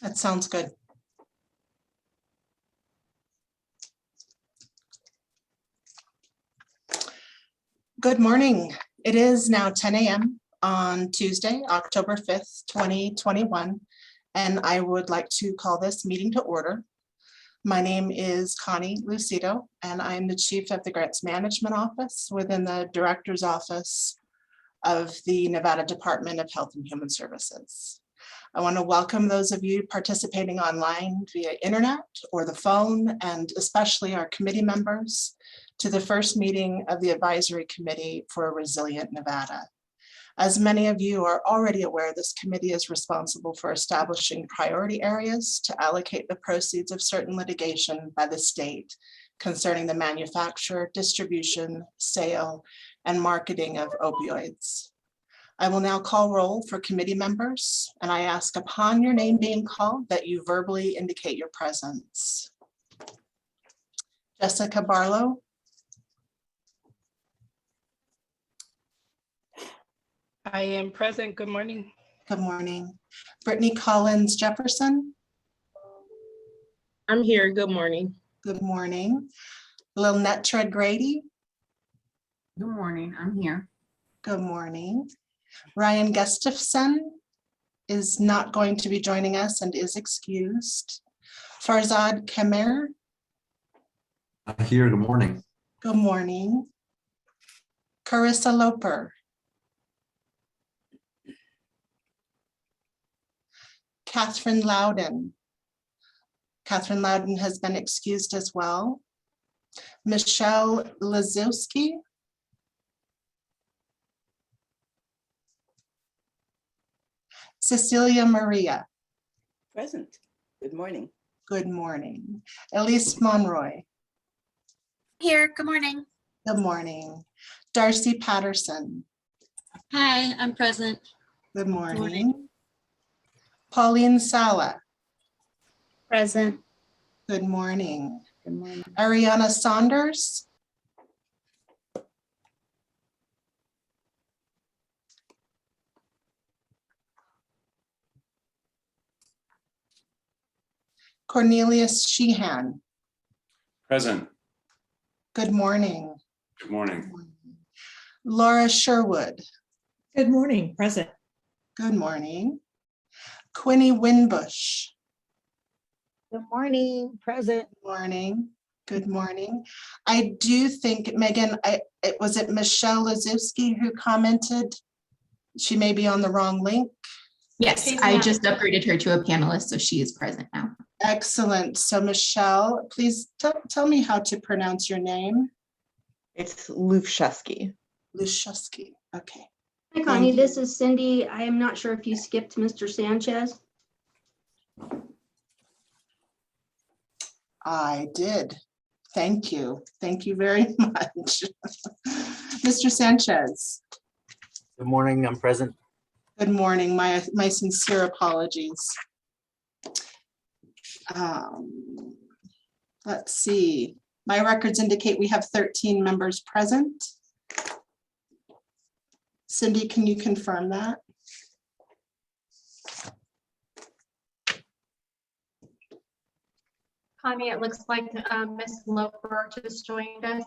That sounds good. Good morning. It is now 10 a.m. on Tuesday, October 5th, 2021, and I would like to call this meeting to order. My name is Connie Lucido, and I'm the Chief of the Grants Management Office within the Director's Office of the Nevada Department of Health and Human Services. I want to welcome those of you participating online via internet or the phone, and especially our committee members, to the first meeting of the Advisory Committee for a Resilient Nevada. As many of you are already aware, this committee is responsible for establishing priority areas to allocate the proceeds of certain litigation by the state concerning the manufacture, distribution, sale, and marketing of opioids. I will now call roll for committee members, and I ask upon your name being called that you verbally indicate your presence. Jessica Barlow. I am present. Good morning. Good morning. Brittany Collins Jefferson. I'm here. Good morning. Good morning. Lynette Tread Grady. Good morning. I'm here. Good morning. Ryan Gustafson is not going to be joining us and is excused. Farzad Kamer. Here. Good morning. Good morning. Carissa Loper. Catherine Loudon. Catherine Loudon has been excused as well. Michelle Lazowski. Cecilia Maria. Present. Good morning. Good morning. Elise Monroy. Here, good morning. Good morning. Darcy Patterson. Hi, I'm present. Good morning. morning. Pauline Sala. Present. Good morning. Good morning. Ariana Saunders. Cornelius Sheehan. Present. Good morning. Good morning. Laura Sherwood. Good morning, present. Good morning. Quinny Winbush. Good morning. Present. Good morning. Good morning. I do think, Megan, was it Michelle Lazowski who commented? She may be on the wrong link. Yes, I just upgraded her to a panelist, so she is present now. Excellent. So Michelle, please tell me how to pronounce your name. It's Lufshuski. Lushusky. Okay. Hi, Connie. This is Cindy. I am not sure if you skipped Mr. Sanchez. I did. Thank you. Thank you very much. Mr. Sanchez. Good morning. I'm present. Good morning. My sincere apologies. Let's see. My records indicate we have 13 members present. Cindy, can you confirm that? Connie, it looks like Ms. Loper just joined us.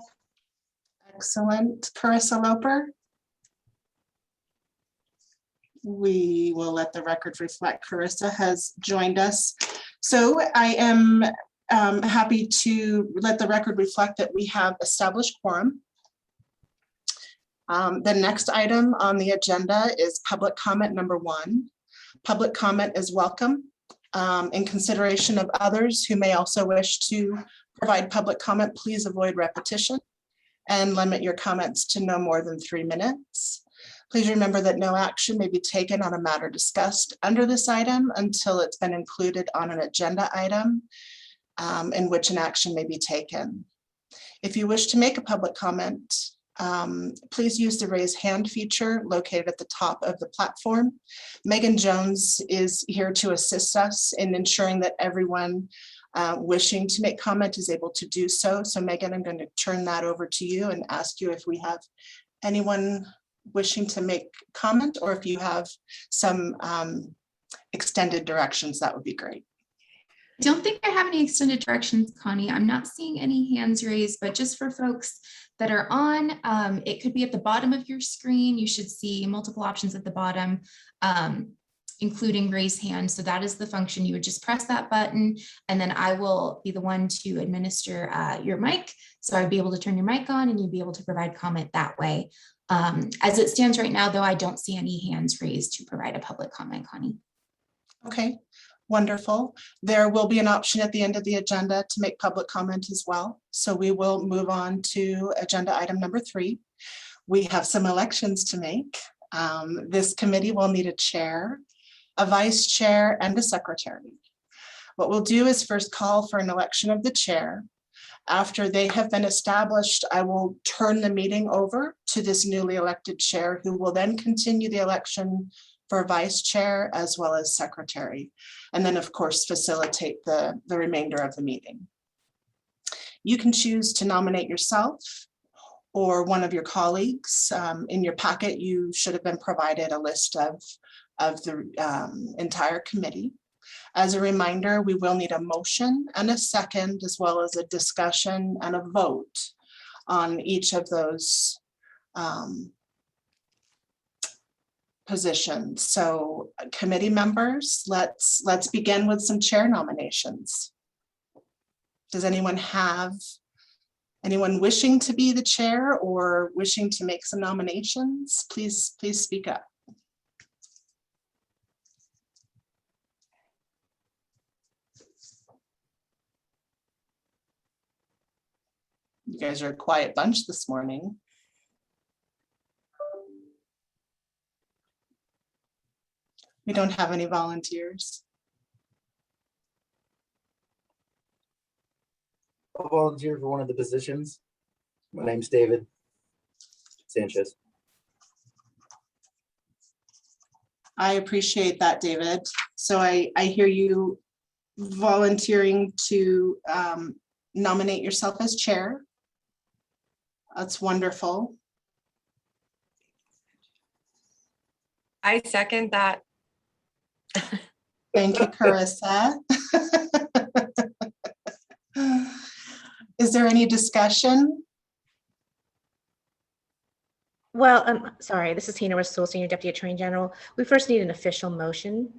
Excellent. Carissa Loper? We will let the record reflect Carissa has joined us. So I am happy to let the record reflect that we have established quorum. The next item on the agenda is public comment number 1. Public comment is welcome in consideration of others who may also wish to provide public comment. Please avoid repetition and limit your comments to no more than 3 minutes. Please remember that no action may be taken on a matter discussed under this item until it's been included on an agenda item in which an action may be taken. If you wish to make a public comment, please use the raise hand feature located at the top of the platform. Megan Jones is here to assist us in ensuring that everyone wishing to make comment is able to do so. So Megan, I'm going to turn that over to you and ask you if we have anyone wishing to make comment or if you have some extended directions, that would be great. I don't think I have any extended directions, Connie. I'm not seeing any hands raised, but just for folks that are on, it could be at the bottom of your screen. You should see multiple options at the bottom, including raise hand. So that is the function. You would just press that button, and then I will be the one to administer your mic. So I'd be able to turn your mic on and you'd be able to provide comment that way. As it stands right now, though, I don't see any hands raised to provide a public comment, Connie. Okay, wonderful. There will be an option at the end of the agenda to make public comment as well. So we will move on to agenda item number 3. We have some elections to make. This committee will need a chair, a vice chair, and a secretary. What we'll do is first call for an election of the chair. After they have been established, I will turn the meeting over to this newly elected chair, who will then continue the election for vice chair as well as secretary, and then of course facilitate the remainder of the meeting. You can choose to nominate yourself or one of your colleagues. In your packet, you should have been provided a list of the entire committee. As a reminder, we will need a motion and a second, as well as a discussion and a vote on each of those positions. So committee members, let's begin with some chair nominations. Does anyone wishing to be the chair or wishing to make some nominations? Please speak up. You guys are a quiet bunch this morning. We don't have any volunteers. I'll volunteer for one of the positions. My name's David Sanchez. I appreciate that, David. So I hear you volunteering to nominate yourself as chair. That's wonderful. I second that. Thank you, Carissa. Is there any discussion? Well, sorry, this is Tina Russell, Senior Deputy Attorney General. We first need an official motion.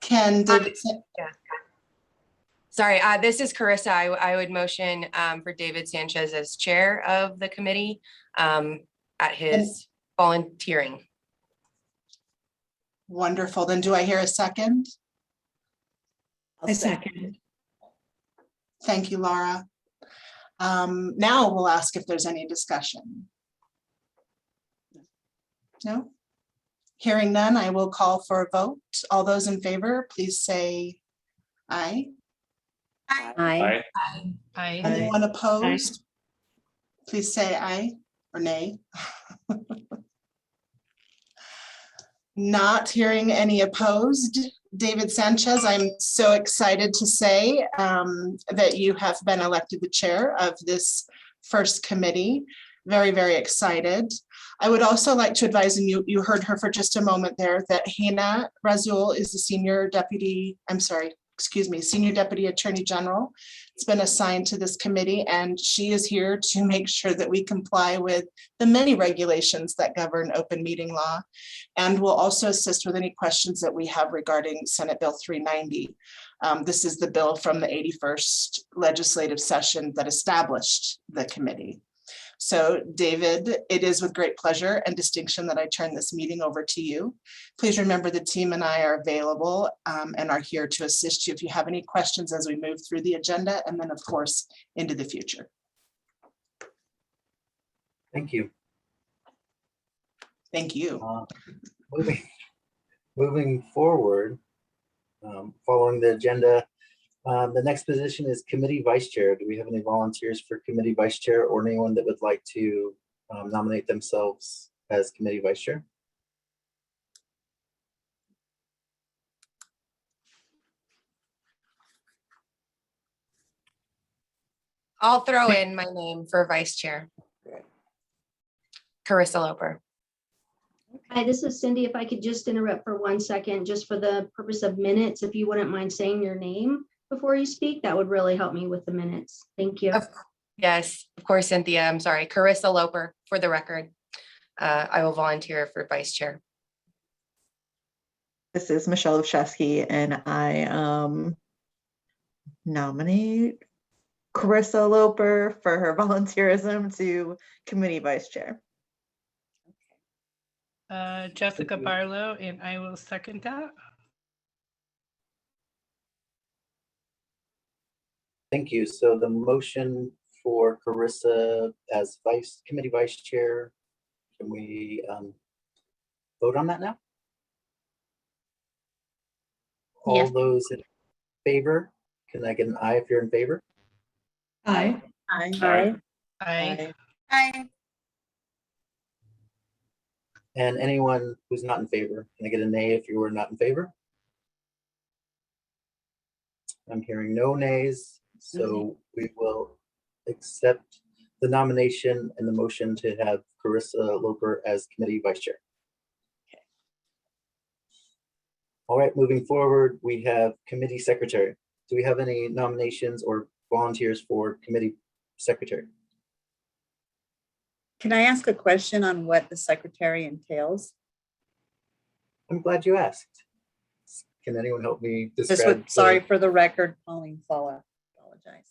Can David? Sorry, this is Carissa. I would motion for David Sanchez as chair of the committee at his volunteering. Wonderful. Then do I hear a second? I second. Thank you, Laura. Now we'll ask if there's any discussion. No? Hearing none, I will call for a vote. All those in favor, please say aye. Aye. Aye. Anyone opposed? Please say aye or nay. Not hearing any opposed. David Sanchez, I'm so excited to say that you have been elected the chair of this first committee. Very, very excited. I would also like to advise, and you heard her for just a moment there, that Hina Razul is the Senior Deputy Attorney General. It's been assigned to this committee, and she is here to make sure that we comply with the many regulations that govern open meeting law, and will also assist with any questions that we have regarding Senate Bill 390. This is the bill from the 81st legislative session that established the committee. So David, it is with great pleasure and distinction that I turn this meeting over to you. Please remember the team and I are available and are here to assist you if you have any questions as we move through the agenda and then of course into the future. Thank you. Thank you. Moving forward, following the agenda, the next position is committee vice chair. Do we have any volunteers for committee vice chair or anyone that would like to nominate themselves as committee vice chair? I'll throw in my name for vice chair. Carissa Loper. Hi, this is Cindy. If I could just interrupt for 1 second, just for the purpose of minutes, if you wouldn't mind saying your name before you speak, that would really help me with the minutes. Thank you. Yes, of course, Cynthia. I'm sorry. Carissa Loper, for the record. I will volunteer for vice chair. This is Michelle Olszewski, and I nominate Carissa Loper for her volunteerism to committee vice chair. Jessica Barlow, and I will second that. Thank you. So the motion for Carissa as committee vice chair, can we vote on that now? All Yes. those in favor, can I get an aye if you're in favor? Aye. Aye. Aye. Aye. And anyone who's not in favor, can I get a nay if you were not in favor? I'm hearing no nays, so we will accept the nomination and the motion to have Carissa Loper as committee vice chair. All right, moving forward, we have committee secretary. Do we have any nominations or volunteers for committee secretary? Can I ask a question on what the secretary entails? I'm glad you asked. Can anyone help me This describe? would, sorry for the record, Pauline Sala, apologize.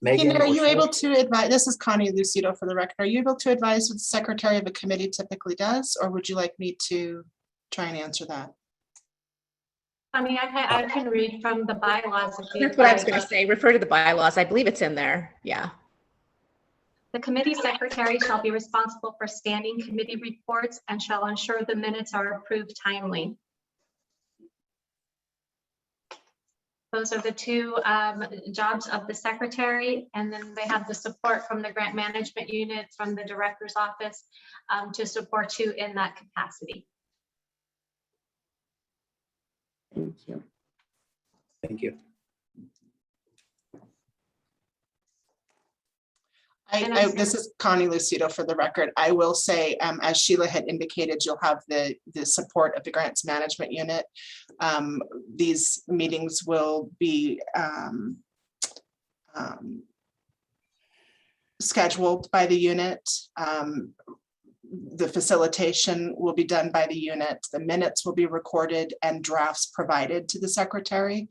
Megan, Tina, are or you Shelley? able to advise, this is Connie Lucido for the record, are you able to advise what the secretary of a committee typically does, or would you like me to try and answer that? I mean, I can read from the bylaws. if you'd That's what I was like. going to say. Refer to the bylaws. I believe it's in there. Yeah. The committee secretary shall be responsible for standing committee reports and shall ensure the minutes are approved timely. Those are the two jobs of the secretary, and then they have the support from the grant management unit, from the director's office to support you in that capacity. Thank you. Thank you. This is Connie Lucido for the record. I will say, as Sheila had indicated, you'll have the support of the grants management unit. These meetings will be scheduled by the unit. The facilitation will be done by the unit. The minutes will be recorded and drafts provided to the secretary.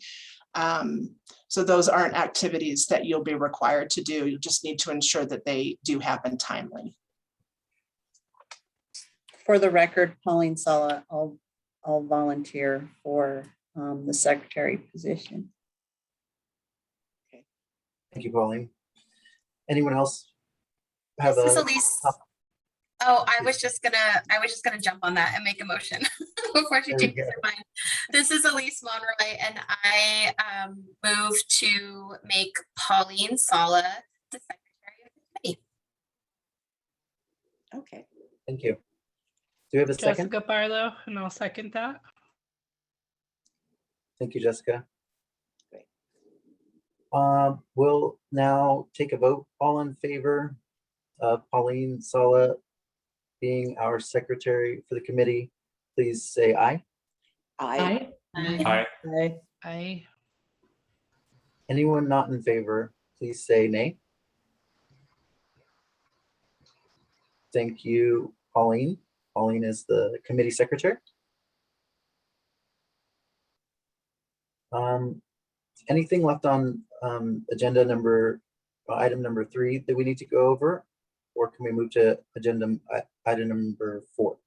So those aren't activities that you'll be required to do. You just need to ensure that they do happen timely. For the record, Pauline Sala, I'll volunteer for the secretary position. Thank you, Pauline. Anyone else have This is a? Elise. Oh, I was just gonna jump on that and make a motion before she There we changes go. her mind. This is Elise Monroy, and I move to make Pauline Sala the secretary of the committee. Okay. Thank you. Do we have a second? Jessica Barlow, and I'll second that. Thank you, Jessica. We'll now take a vote. All in favor of Pauline Sala being our secretary for the committee, please say aye. Aye. Aye. Aye. Anyone not in favor, please say nay. Thank you, Pauline. Pauline is the committee secretary. Anything left on agenda item number 3 that we need to go over, or can we move to agenda item number 4?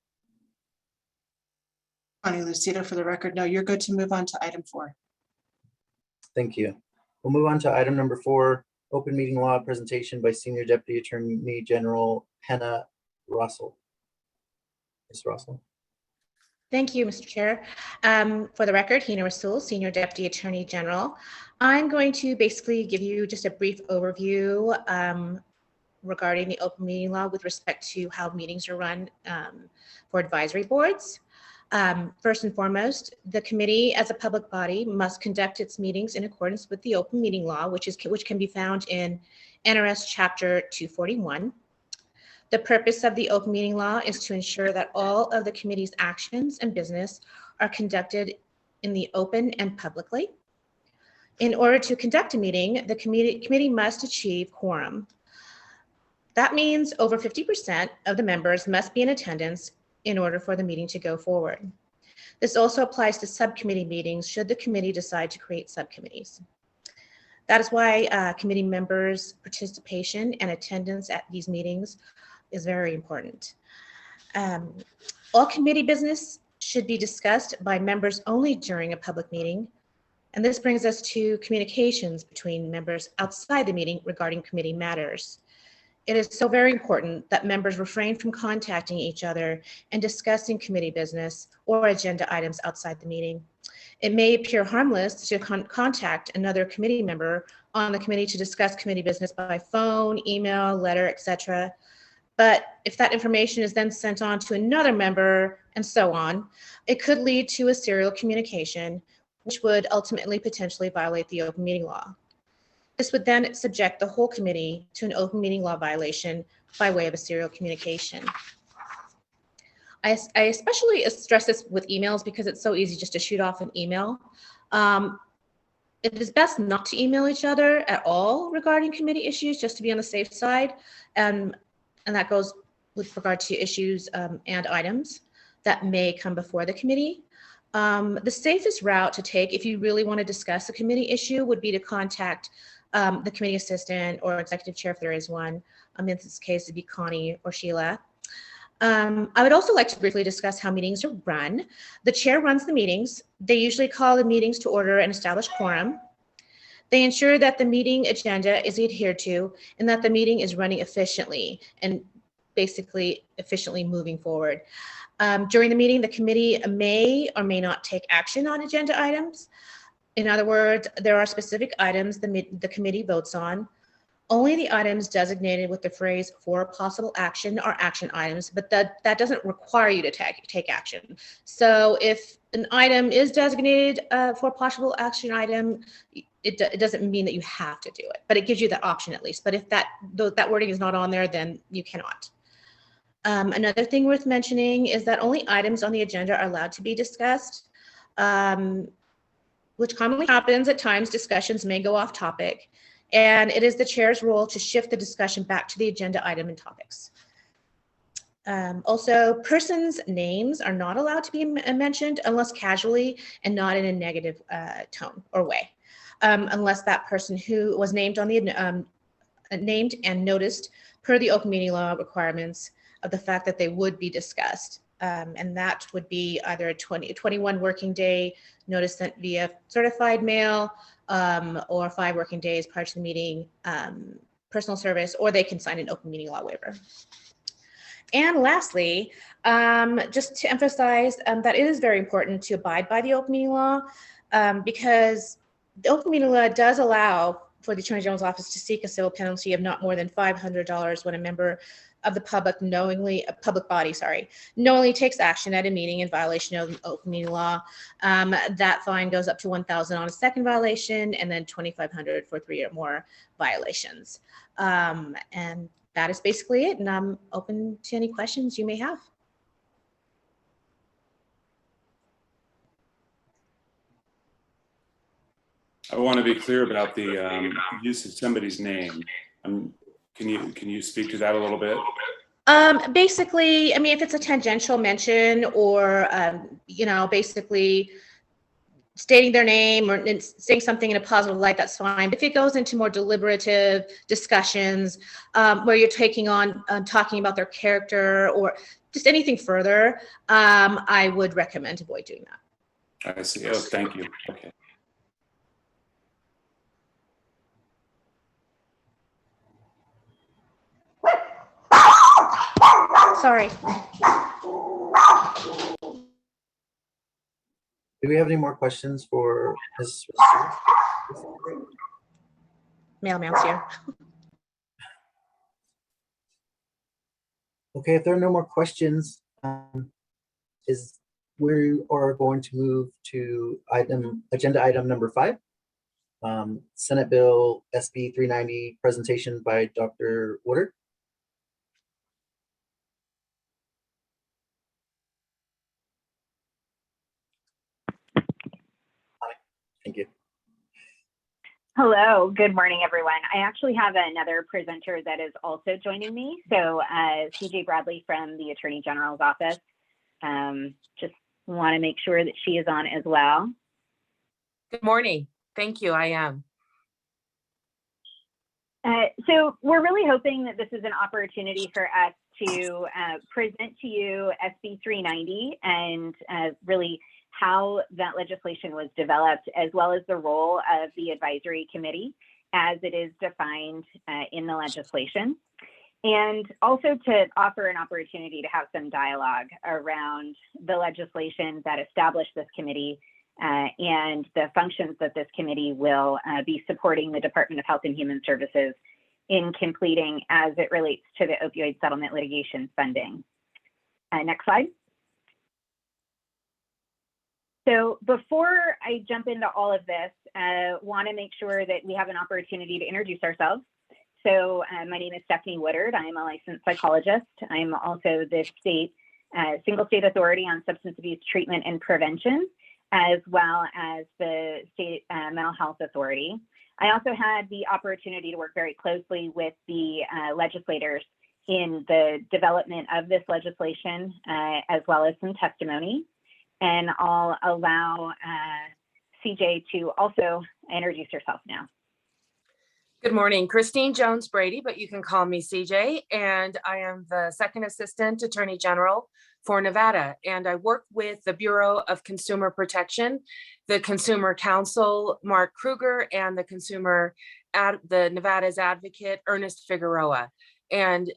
Connie Lucido for the record. No, you're good to move on to item 4. Thank you. We'll move on to item number 4, open meeting law presentation by Senior Deputy Attorney General Hannah Russell. Ms. Russell. Thank you, Mr. Chair. For the record, Hina Rasul, Senior Deputy Attorney General. I'm going to basically give you just a brief overview regarding the open meeting law with respect to how meetings are run for advisory boards. First and foremost, the committee as a public body must conduct its meetings in accordance with the open meeting law, which can be found in NRS Chapter 241. The purpose of the open meeting law is to ensure that all of the committee's actions and business are conducted in the open and publicly. In order to conduct a meeting, the committee must achieve quorum. That means over 50% of the members must be in attendance in order for the meeting to go forward. This also applies to subcommittee meetings should the committee decide to create subcommittees. That is why committee members' participation and attendance at these meetings is very important. All committee business should be discussed by members only during a public meeting. And this brings us to communications between members outside the meeting regarding committee matters. It is so very important that members refrain from contacting each other and discussing committee business or agenda items outside the meeting. It may appear harmless to contact another committee member on the committee to discuss committee business by phone, email, letter, etc. But if that information is then sent on to another member and so on, it could lead to a serial communication, which would ultimately potentially violate the open meeting law. This would then subject the whole committee to an open meeting law violation by way of a serial communication. I especially stress this with emails because it's so easy just to shoot off an email. It is best not to email each other at all regarding committee issues, just to be on the safe side. And that goes with regard to issues and items that may come before the committee. The safest route to take if you really want to discuss a committee issue would be to contact the committee assistant or executive chair if there is one. In this case, it'd be Connie or Sheila. I would also like to briefly discuss how meetings are run. The chair runs the meetings. They usually call the meetings to order and establish quorum. They ensure that the meeting agenda is adhered to and that the meeting is running efficiently and basically efficiently moving forward. During the meeting, the committee may or may not take action on agenda items. In other words, there are specific items the committee votes on. Only the items designated with the phrase for possible action are action items, but that doesn't require you to take action. So if an item is designated for possible action item, it doesn't mean that you have to do it, but it gives you the option at least. But if that wording is not on there, then you cannot. Another thing worth mentioning is that only items on the agenda are allowed to be discussed, which commonly happens at times. Discussions may go off topic, and it is the chair's role to shift the discussion back to the agenda item and topics. Also, persons' names are not allowed to be mentioned unless casually and not in a negative tone or way, unless that person who was named on the named and noticed per the open meeting law requirements of the fact that they would be discussed. And that would be either a 21 working day notice sent via certified mail or 5 working days prior to the meeting, personal service, or they can sign an open meeting law waiver. And lastly, just to emphasize that it is very important to abide by the open meeting law because the open meeting law does allow for the Attorney General's office to seek a civil penalty of not more than $500 when a member of the public knowingly takes action at a meeting in violation of the open meeting law. That fine goes up to $1,000 on a second violation and then $2,500 for 3 or more violations. And that is basically it. And I'm open to any questions you may have. I want to be clear about the use of somebody's name. Can you speak to that a little bit? Basically, I mean, if it's a tangential mention or, basically stating their name or saying something in a positive light, that's fine. But if it goes into more deliberative discussions where you're talking about their character or just anything further, I would recommend avoid doing that. I see. Oh, thank you. Okay. Sorry. Do we have any more questions for Ms. Mailman's here. Okay, if there are no more questions, is We are going to move to agenda item number 5. Senate Bill SB 390 presentation by Dr. Woodard. Thank you. Hello, good morning, everyone. I actually have another presenter that is also joining me. So CJ Bradley from the Attorney General's office. Just want to make sure that she is on as well. Good morning. Thank you. I am. So we're really hoping that this is an opportunity for us to present to you SB 390 and really how that legislation was developed, as well as the role of the advisory committee as it is defined in the legislation. And also to offer an opportunity to have some dialogue around the legislation that established this committee and the functions that this committee will be supporting the Department of Health and Human Services in completing as it relates to the opioid settlement litigation funding. Next slide. So before I jump into all of this, want to make sure that we have an opportunity to introduce ourselves. So my name is Stephanie Woodard. I am a licensed psychologist. I'm also the single state authority on substance abuse treatment and prevention, as well as the state mental health authority. I also had the opportunity to work very closely with the legislators in the development of this legislation, as well as some testimony. And I'll allow CJ to also introduce herself now. Good morning, Christine Jones Brady, but you can call me CJ, and I am the Second Assistant Attorney General for Nevada. And I work with the Bureau of Consumer Protection, the Consumer Counsel, Mark Kruger, and the Nevada's Advocate, Ernest Figueroa. And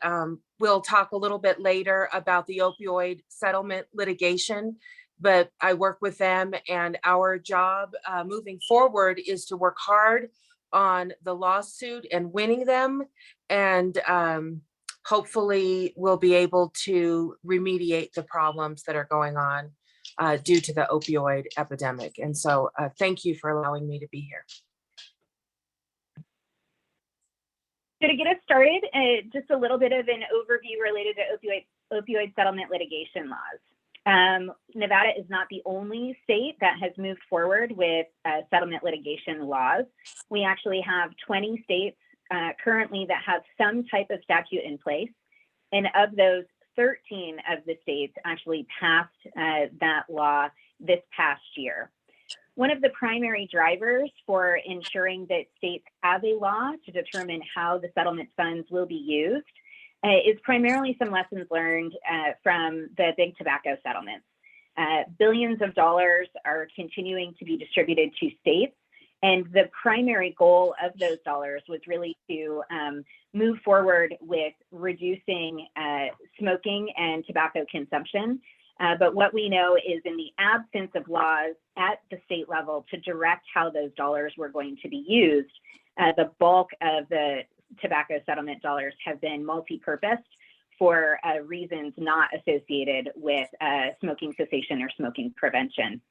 we'll talk a little bit later about the opioid settlement litigation, but I work with them, and our job moving forward is to work hard on the lawsuit and winning them, and hopefully we'll be able to remediate the problems that are going on due to the opioid epidemic. And so thank you for allowing me to be here. So to get us started, just a little bit of an overview related to opioid settlement litigation laws. Nevada is not the only state that has moved forward with settlement litigation laws. We actually have 20 states currently that have some type of statute in place. And of those, 13 of the states actually passed that law this past year. One of the primary drivers for ensuring that states have a law to determine how the settlement funds will be used is primarily some lessons learned from the big tobacco settlements. Billions of dollars are continuing to be distributed to states, and the primary goal of those dollars was really to move forward with reducing smoking and tobacco consumption. But what we know is, in the absence of laws at the state level to direct how those dollars were going to be used, the bulk of the tobacco settlement dollars have been multi-purposed for reasons not associated with smoking cessation or smoking prevention.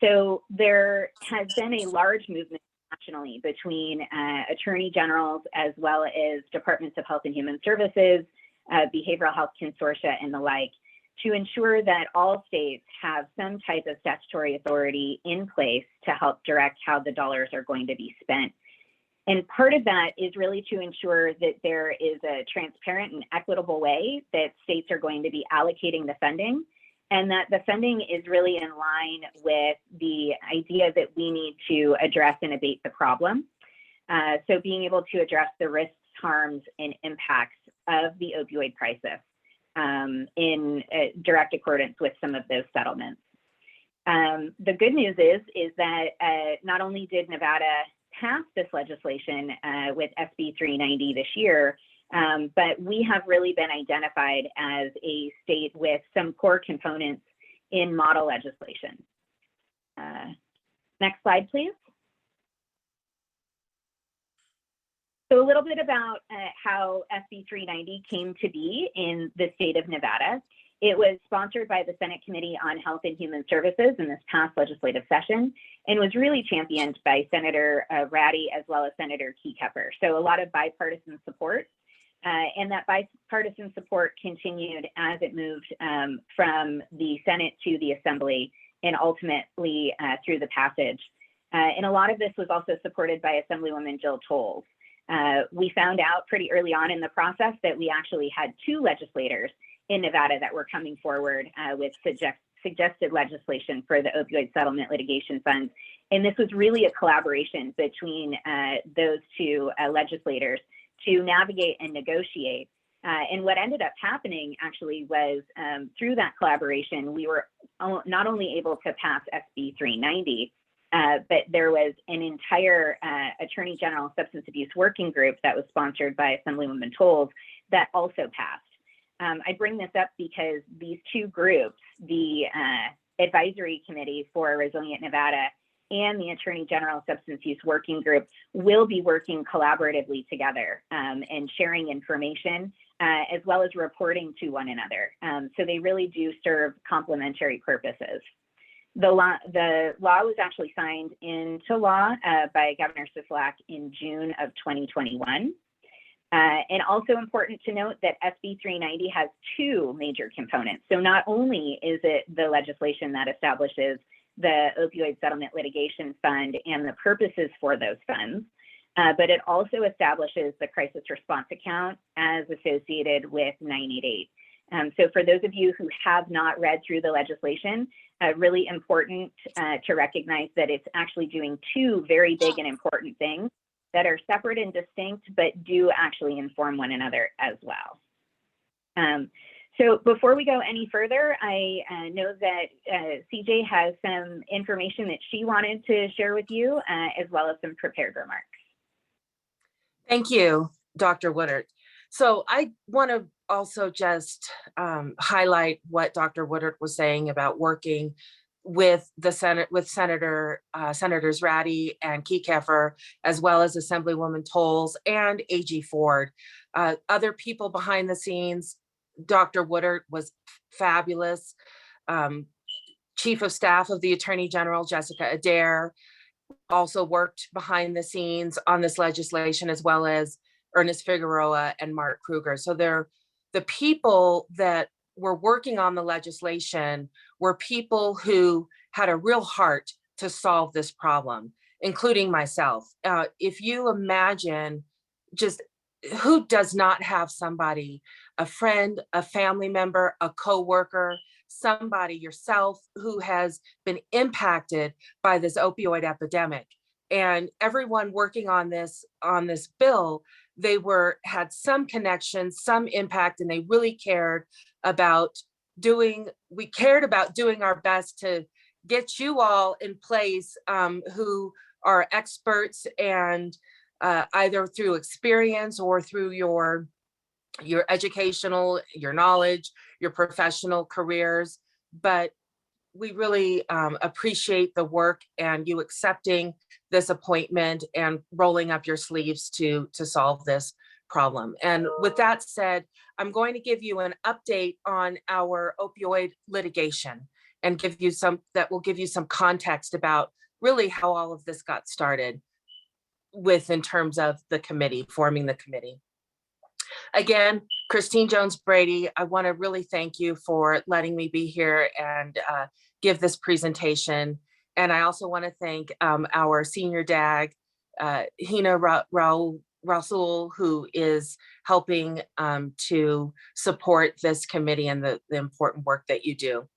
So there has been a large movement nationally between attorney generals, as well as departments of health and human services, behavioral health consortia, and the like, to ensure that all states have some type of statutory authority in place to help direct how the dollars are going to be spent. And part of that is really to ensure that there is a transparent and equitable way that states are going to be allocating the funding, and that the funding is really in line with the idea that we need to address and abate the problem. So being able to address the risks, harms, and impacts of the opioid crisis in direct accordance with some of those settlements. The good news is that not only did Nevada pass this legislation with SB 390 this year, but we have really been identified as a state with some core components in model legislation. Next slide, please. So a little bit about how SB 390 came to be in the state of Nevada. It was sponsored by the Senate Committee on Health and Human Services in this past legislative session and was really championed by Senator Ratty as well as Senator Keykeper. So a lot of bipartisan support. And that bipartisan support continued as it moved from the Senate to the Assembly and ultimately through the passage. And a lot of this was also supported by Assemblywoman Jill Tolles. We found out pretty early on in the process that we actually had 2 legislators in Nevada that were coming forward with suggested legislation for the opioid settlement litigation funds. And this was really a collaboration between those 2 legislators to navigate and negotiate. And what ended up happening actually was through that collaboration, we were not only able to pass SB 390, but there was an entire Attorney General Substance Abuse Working Group that was sponsored by Assemblywoman Tolles that also passed. I bring this up because these 2 groups, the Advisory Committee for Resilient Nevada and the Attorney General Substance Use Working Group, will be working collaboratively together and sharing information as well as reporting to one another. So they really do serve complementary purposes. The law was actually signed into law by Governor Sisolak in June of 2021. And also important to note that SB 390 has 2 major components. So not only is it the legislation that establishes the opioid settlement litigation fund and the purposes for those funds, but it also establishes the crisis response account as associated with 988. So for those of you who have not read through the legislation, really important to recognize that it's actually doing 2 very big and important things that are separate and distinct, but do actually inform one another as well. So before we go any further, I know that CJ has some information that she wanted to share with you, as well as some prepared remarks. Thank you, Dr. Woodard. So I want to also just highlight what Dr. Woodard was saying about working with the Senate, with Senators Ratty and Keykefer, as well as Assemblywoman Tolles and AG Ford. Other people behind the scenes, Dr. Woodard was fabulous. Chief of Staff of the Attorney General, Jessica Adair, also worked behind the scenes on this legislation, as well as Ernest Figueroa and Mark Kruger. So they're the people that were working on the legislation were people who had a real heart to solve this problem, including myself. If you imagine just who does not have somebody, a friend, a family member, a coworker, somebody yourself who has been impacted by this opioid epidemic. And everyone working on this bill, they had some connection, some impact, and they really cared about doing our best to get you all in place who are experts and either through experience or through your educational, your knowledge, your professional careers. But we really appreciate the work and you accepting this appointment and rolling up your sleeves to solve this problem. And with that said, I'm going to give you an update on our opioid litigation and will give you some context about really how all of this got started in terms of the committee, forming the committee. Again, Christine Jones Brady, I want to really thank you for letting me be here and give this presentation. And I also want to thank our senior DAG, Hina Rasul, who is helping to support this committee and the important work that you do.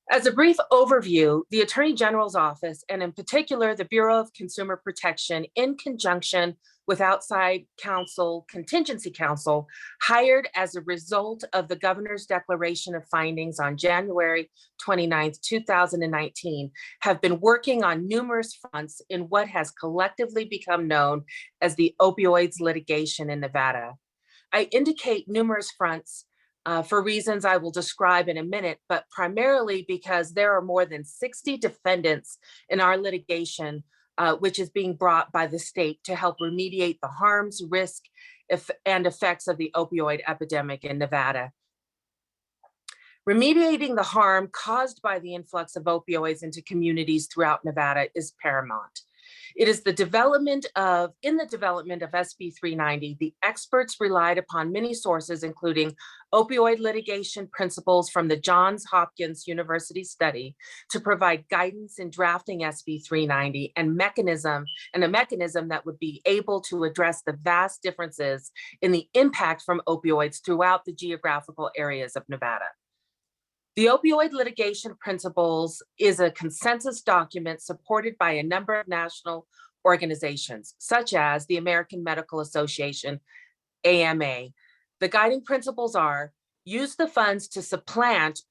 As a brief overview, the Attorney General's Office, and in particular, the Bureau of Consumer Protection, in conjunction with outside counsel, Contingency Counsel, hired as a result of the Governor's Declaration of Findings on January 29th, 2019, have been working on numerous fronts in what has collectively become known as the opioids litigation in Nevada. I indicate numerous fronts for reasons I will describe in a minute, but primarily because there are more than 60 defendants in our litigation, which is being brought by the state to help remediate the harms, risk, and effects of the opioid epidemic in Nevada. Remediating the harm caused by the influx of opioids into communities throughout Nevada is paramount. It is in the development of SB 390, the experts relied upon many sources, including opioid litigation principles from the Johns Hopkins University study, to provide guidance in drafting SB 390 and a mechanism that would be able to address the vast differences in the impact from opioids throughout the geographical areas of Nevada. The opioid litigation principles is a consensus document supported by a number of national organizations, such as the American Medical Association, AMA. The guiding principles are: use the funds to supplement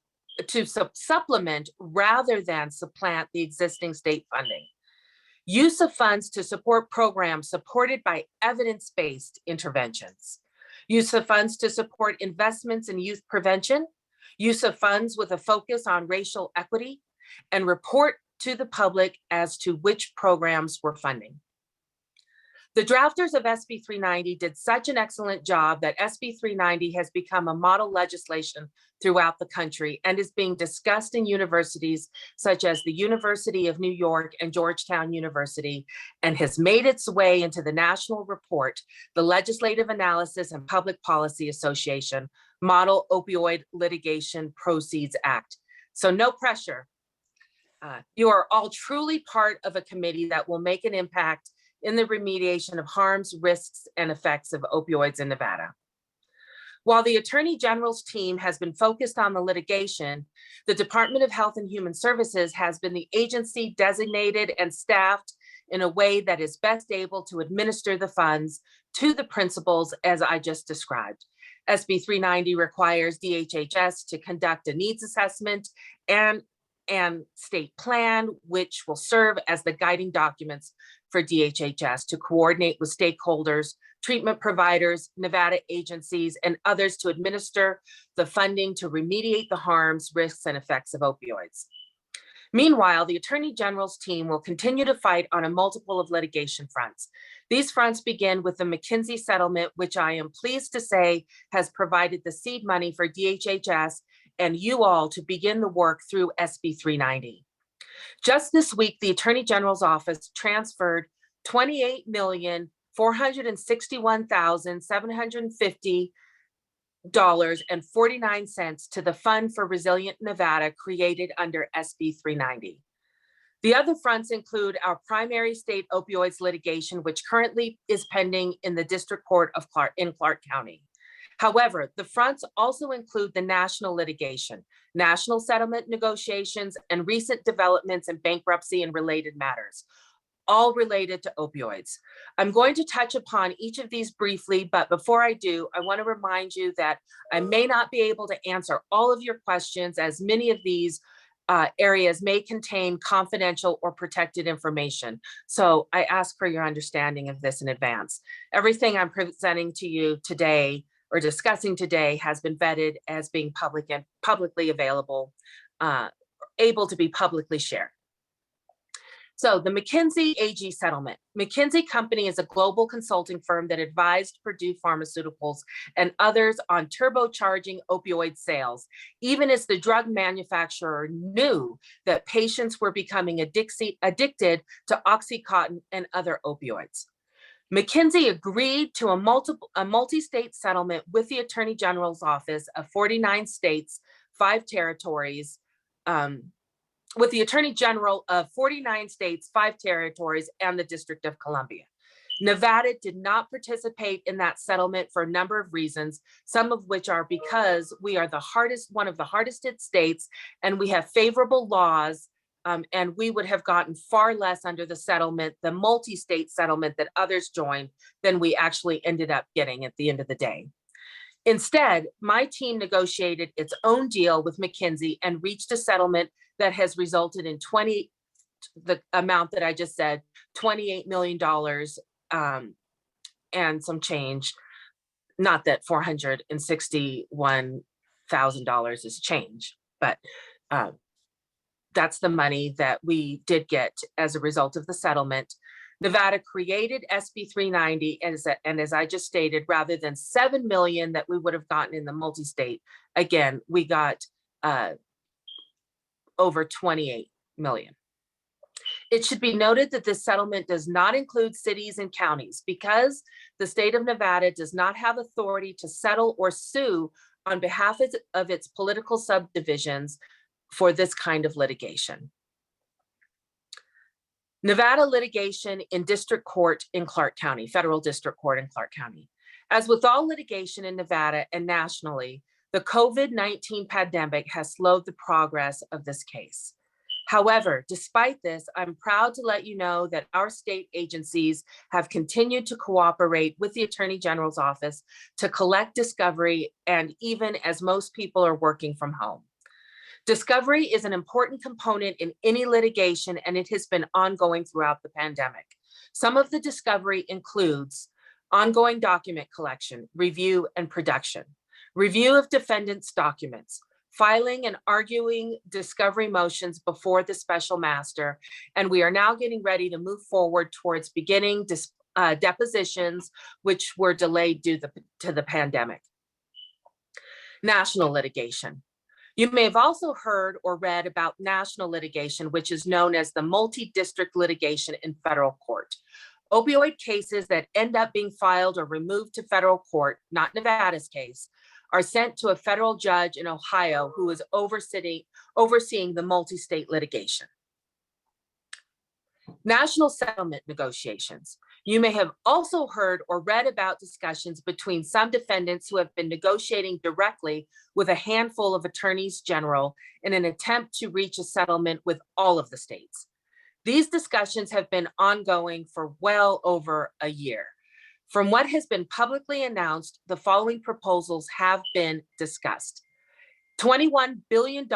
rather than supplant the existing state funding. Use of funds to support programs supported by evidence-based interventions. Use of funds to support investments in youth prevention. Use of funds with a focus on racial equity, and report to the public as to which programs we're funding. The drafters of SB 390 did such an excellent job that SB 390 has become a model legislation throughout the country and is being discussed in universities such as the University of New York and Georgetown University, and has made its way into the national report, the Legislative Analysis and Public Policy Association Model Opioid Litigation Proceeds Act. So no pressure. You are all truly part of a committee that will make an impact in the remediation of harms, risks, and effects of opioids in Nevada. While the Attorney General's team has been focused on the litigation, the Department of Health and Human Services has been the agency designated and staffed in a way that is best able to administer the funds to the principles as I just described. SB 390 requires DHHS to conduct a needs assessment and state plan, which will serve as the guiding documents for DHHS to coordinate with stakeholders, treatment providers, Nevada agencies, and others to administer the funding to remediate the harms, risks, and effects of opioids. Meanwhile, the Attorney General's team will continue to fight on a multiple of litigation fronts. These fronts begin with the McKenzie Settlement, which I am pleased to say has provided the seed money for DHHS and you all to begin the work through SB 390. Just this week, the Attorney General's office transferred $28,461,750.49 to the Fund for Resilient Nevada created under SB 390. The other fronts include our primary state opioids litigation, which currently is pending in the District Court of Clark County. However, the fronts also include the national litigation, national settlement negotiations, and recent developments in bankruptcy and related matters, all related to opioids. I'm going to touch upon each of these briefly, but before I do, I want to remind you that I may not be able to answer all of your questions, as many of these areas may contain confidential or protected information. So I ask for your understanding of this in advance. Everything I'm presenting to you today or discussing today has been vetted as being public and publicly available, able to be publicly shared. So the McKenzie AG settlement. McKenzie Company is a global consulting firm that advised Purdue Pharmaceuticals and others on turbocharging opioid sales, even as the drug manufacturer knew that patients were becoming addicted to Oxycontin and other opioids. McKenzie agreed to a multi-state settlement with the Attorney General's office of 49 states, 5 territories, with the Attorney General of 49 states, 5 territories, and the District of Columbia. Nevada did not participate in that settlement for a number of reasons, some of which are because we are one of the hardest hit states, and we have favorable laws, and we would have gotten far less under the settlement, the multi-state settlement that others joined, than we actually ended up getting at the end of the day. Instead, my team negotiated its own deal with McKenzie and reached a settlement that has resulted in the amount that I just said, $28 million and some change. Not that $461,000 is change, but that's the money that we did get as a result of the settlement. Nevada created SB 390, and as I just stated, rather than $7 million that we would have gotten in the multi-state, again, we got over 28 million. It should be noted that this settlement does not include cities and counties because the state of Nevada does not have authority to settle or sue on behalf of its political subdivisions for this kind of litigation. Nevada litigation in district court in Clark County, federal district court in Clark County. As with all litigation in Nevada and nationally, the COVID-19 pandemic has slowed the progress of this case. However, despite this, I'm proud to let you know that our state agencies have continued to cooperate with the Attorney General's office to collect discovery, and even as most people are working from home. Discovery is an important component in any litigation, and it has been ongoing throughout the pandemic. Some of the discovery includes ongoing document collection, review, and production, review of defendants' documents, filing and arguing discovery motions before the special master, and we are now getting ready to move forward towards beginning depositions, which were delayed due to the pandemic. National litigation. You may have also heard or read about national litigation, which is known as the multi-district litigation in federal court. Opioid cases that end up being filed or removed to federal court, not Nevada's case, are sent to a federal judge in Ohio who is overseeing the multi-state litigation. National settlement negotiations. You may have also heard or read about discussions between some defendants who have been negotiating directly with a handful of attorneys general in an attempt to reach a settlement with all of the states. These discussions have been ongoing for well over a year. From what has been publicly announced, the following proposals have been discussed. $21 billion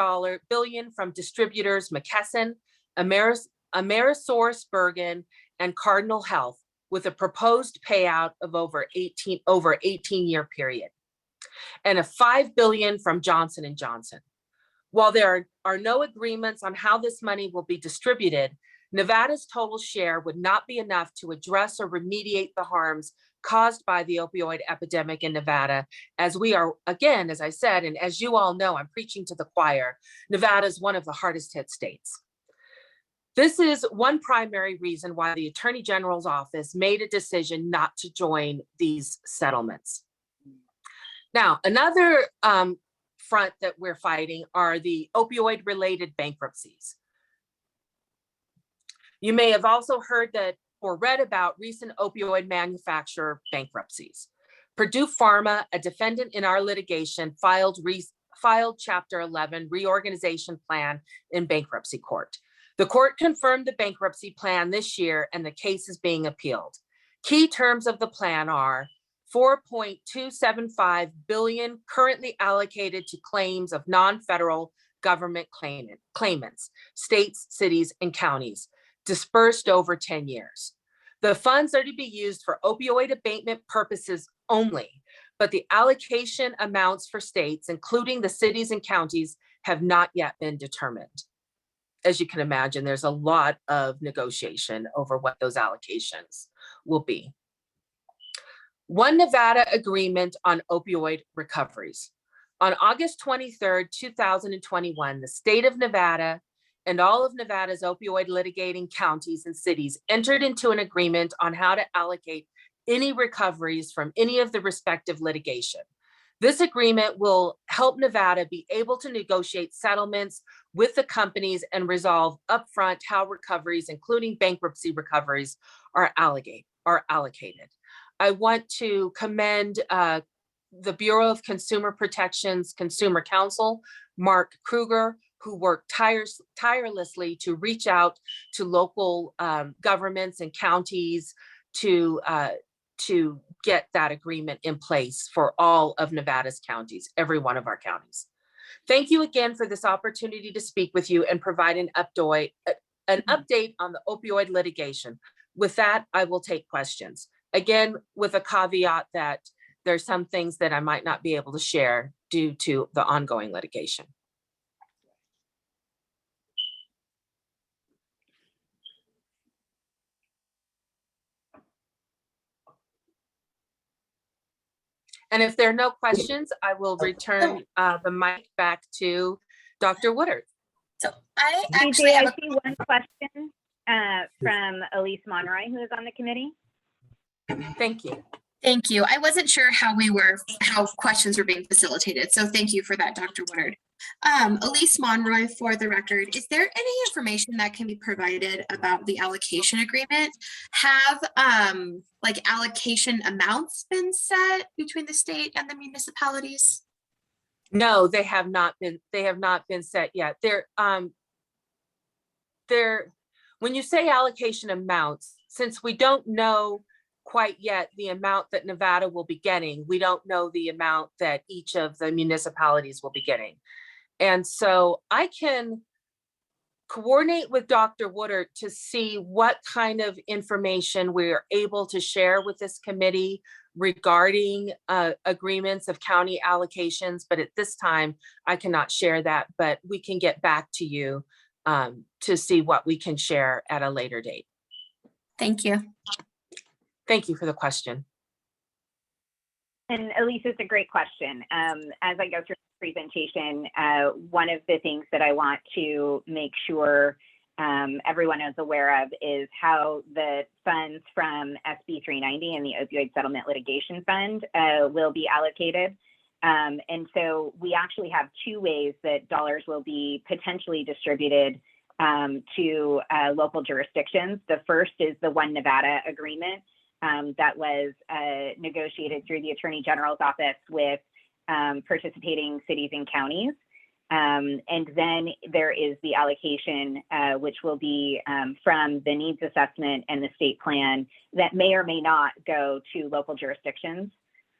from distributors McKesson, AmerisourceBergen, and Cardinal Health, with a proposed payout of over 18-year period, and a $5 billion from Johnson & Johnson. While there are no agreements on how this money will be distributed, Nevada's total share would not be enough to address or remediate the harms caused by the opioid epidemic in Nevada, as we are, again, as I said, and as you all know, I'm preaching to the choir, Nevada is one of the hardest hit states. This is one primary reason why the Attorney General's office made a decision not to join these settlements. Now, another front that we're fighting are the opioid-related bankruptcies. You may have also heard that or read about recent opioid manufacturer bankruptcies. Purdue Pharma, a defendant in our litigation, filed Chapter 11 reorganization plan in bankruptcy court. The court confirmed the bankruptcy plan this year, and the case is being appealed. Key terms of the plan are $4.275 billion currently allocated to claims of non-federal government claimants, states, cities, and counties, dispersed over 10 years. The funds are to be used for opioid abatement purposes only, but the allocation amounts for states, including the cities and counties, have not yet been determined. As you can imagine, there's a lot of negotiation over what those allocations will be. One Nevada agreement on opioid recoveries. On August 23rd, 2021, the state of Nevada and all of Nevada's opioid litigating counties and cities entered into an agreement on how to allocate any recoveries from any of the respective litigation. This agreement will help Nevada be able to negotiate settlements with the companies and resolve upfront how recoveries, including bankruptcy recoveries, are allocated. I want to commend the Bureau of Consumer Protection's Consumer Counsel, Mark Kruger, who worked tirelessly to reach out to local governments and counties to get that agreement in place for all of Nevada's counties, every one of our counties. Thank you again for this opportunity to speak with you and provide an update on the opioid litigation. With that, I will take questions. Again, with a caveat that there's some things that I might not be able to share due to the ongoing litigation. And if there are no questions, I will return the mic back to Dr. Woodard. So I CJ, actually have I see one question from Elise Monroy, who is on the committee. Thank you. Thank you. I wasn't sure how questions were being facilitated. So thank you for that, Dr. Woodard. Elise Monroy, for the record, is there any information that can be provided about the allocation agreement? Have like allocation amounts been set between the state and the municipalities? No, they have not been set yet. When you say allocation amounts, since we don't know quite yet the amount that Nevada will be getting, we don't know the amount that each of the municipalities will be getting. And so I can coordinate with Dr. Woodard to see what kind of information we're able to share with this committee regarding agreements of county allocations. But at this time, I cannot share that, but we can get back to you to see what we can share at a later date. Thank you. Thank you for the question. And Elise, it's a great question. As I go through the presentation, one of the things that I want to make sure everyone is aware of is how the funds from SB 390 and the Opioid Settlement Litigation Fund will be allocated. And so we actually have two ways that dollars will be potentially distributed to local jurisdictions. The first is the One Nevada agreement that was negotiated through the Attorney General's office with participating cities and counties. And then there is the allocation, which will be from the needs assessment and the state plan that may or may not go to local jurisdictions.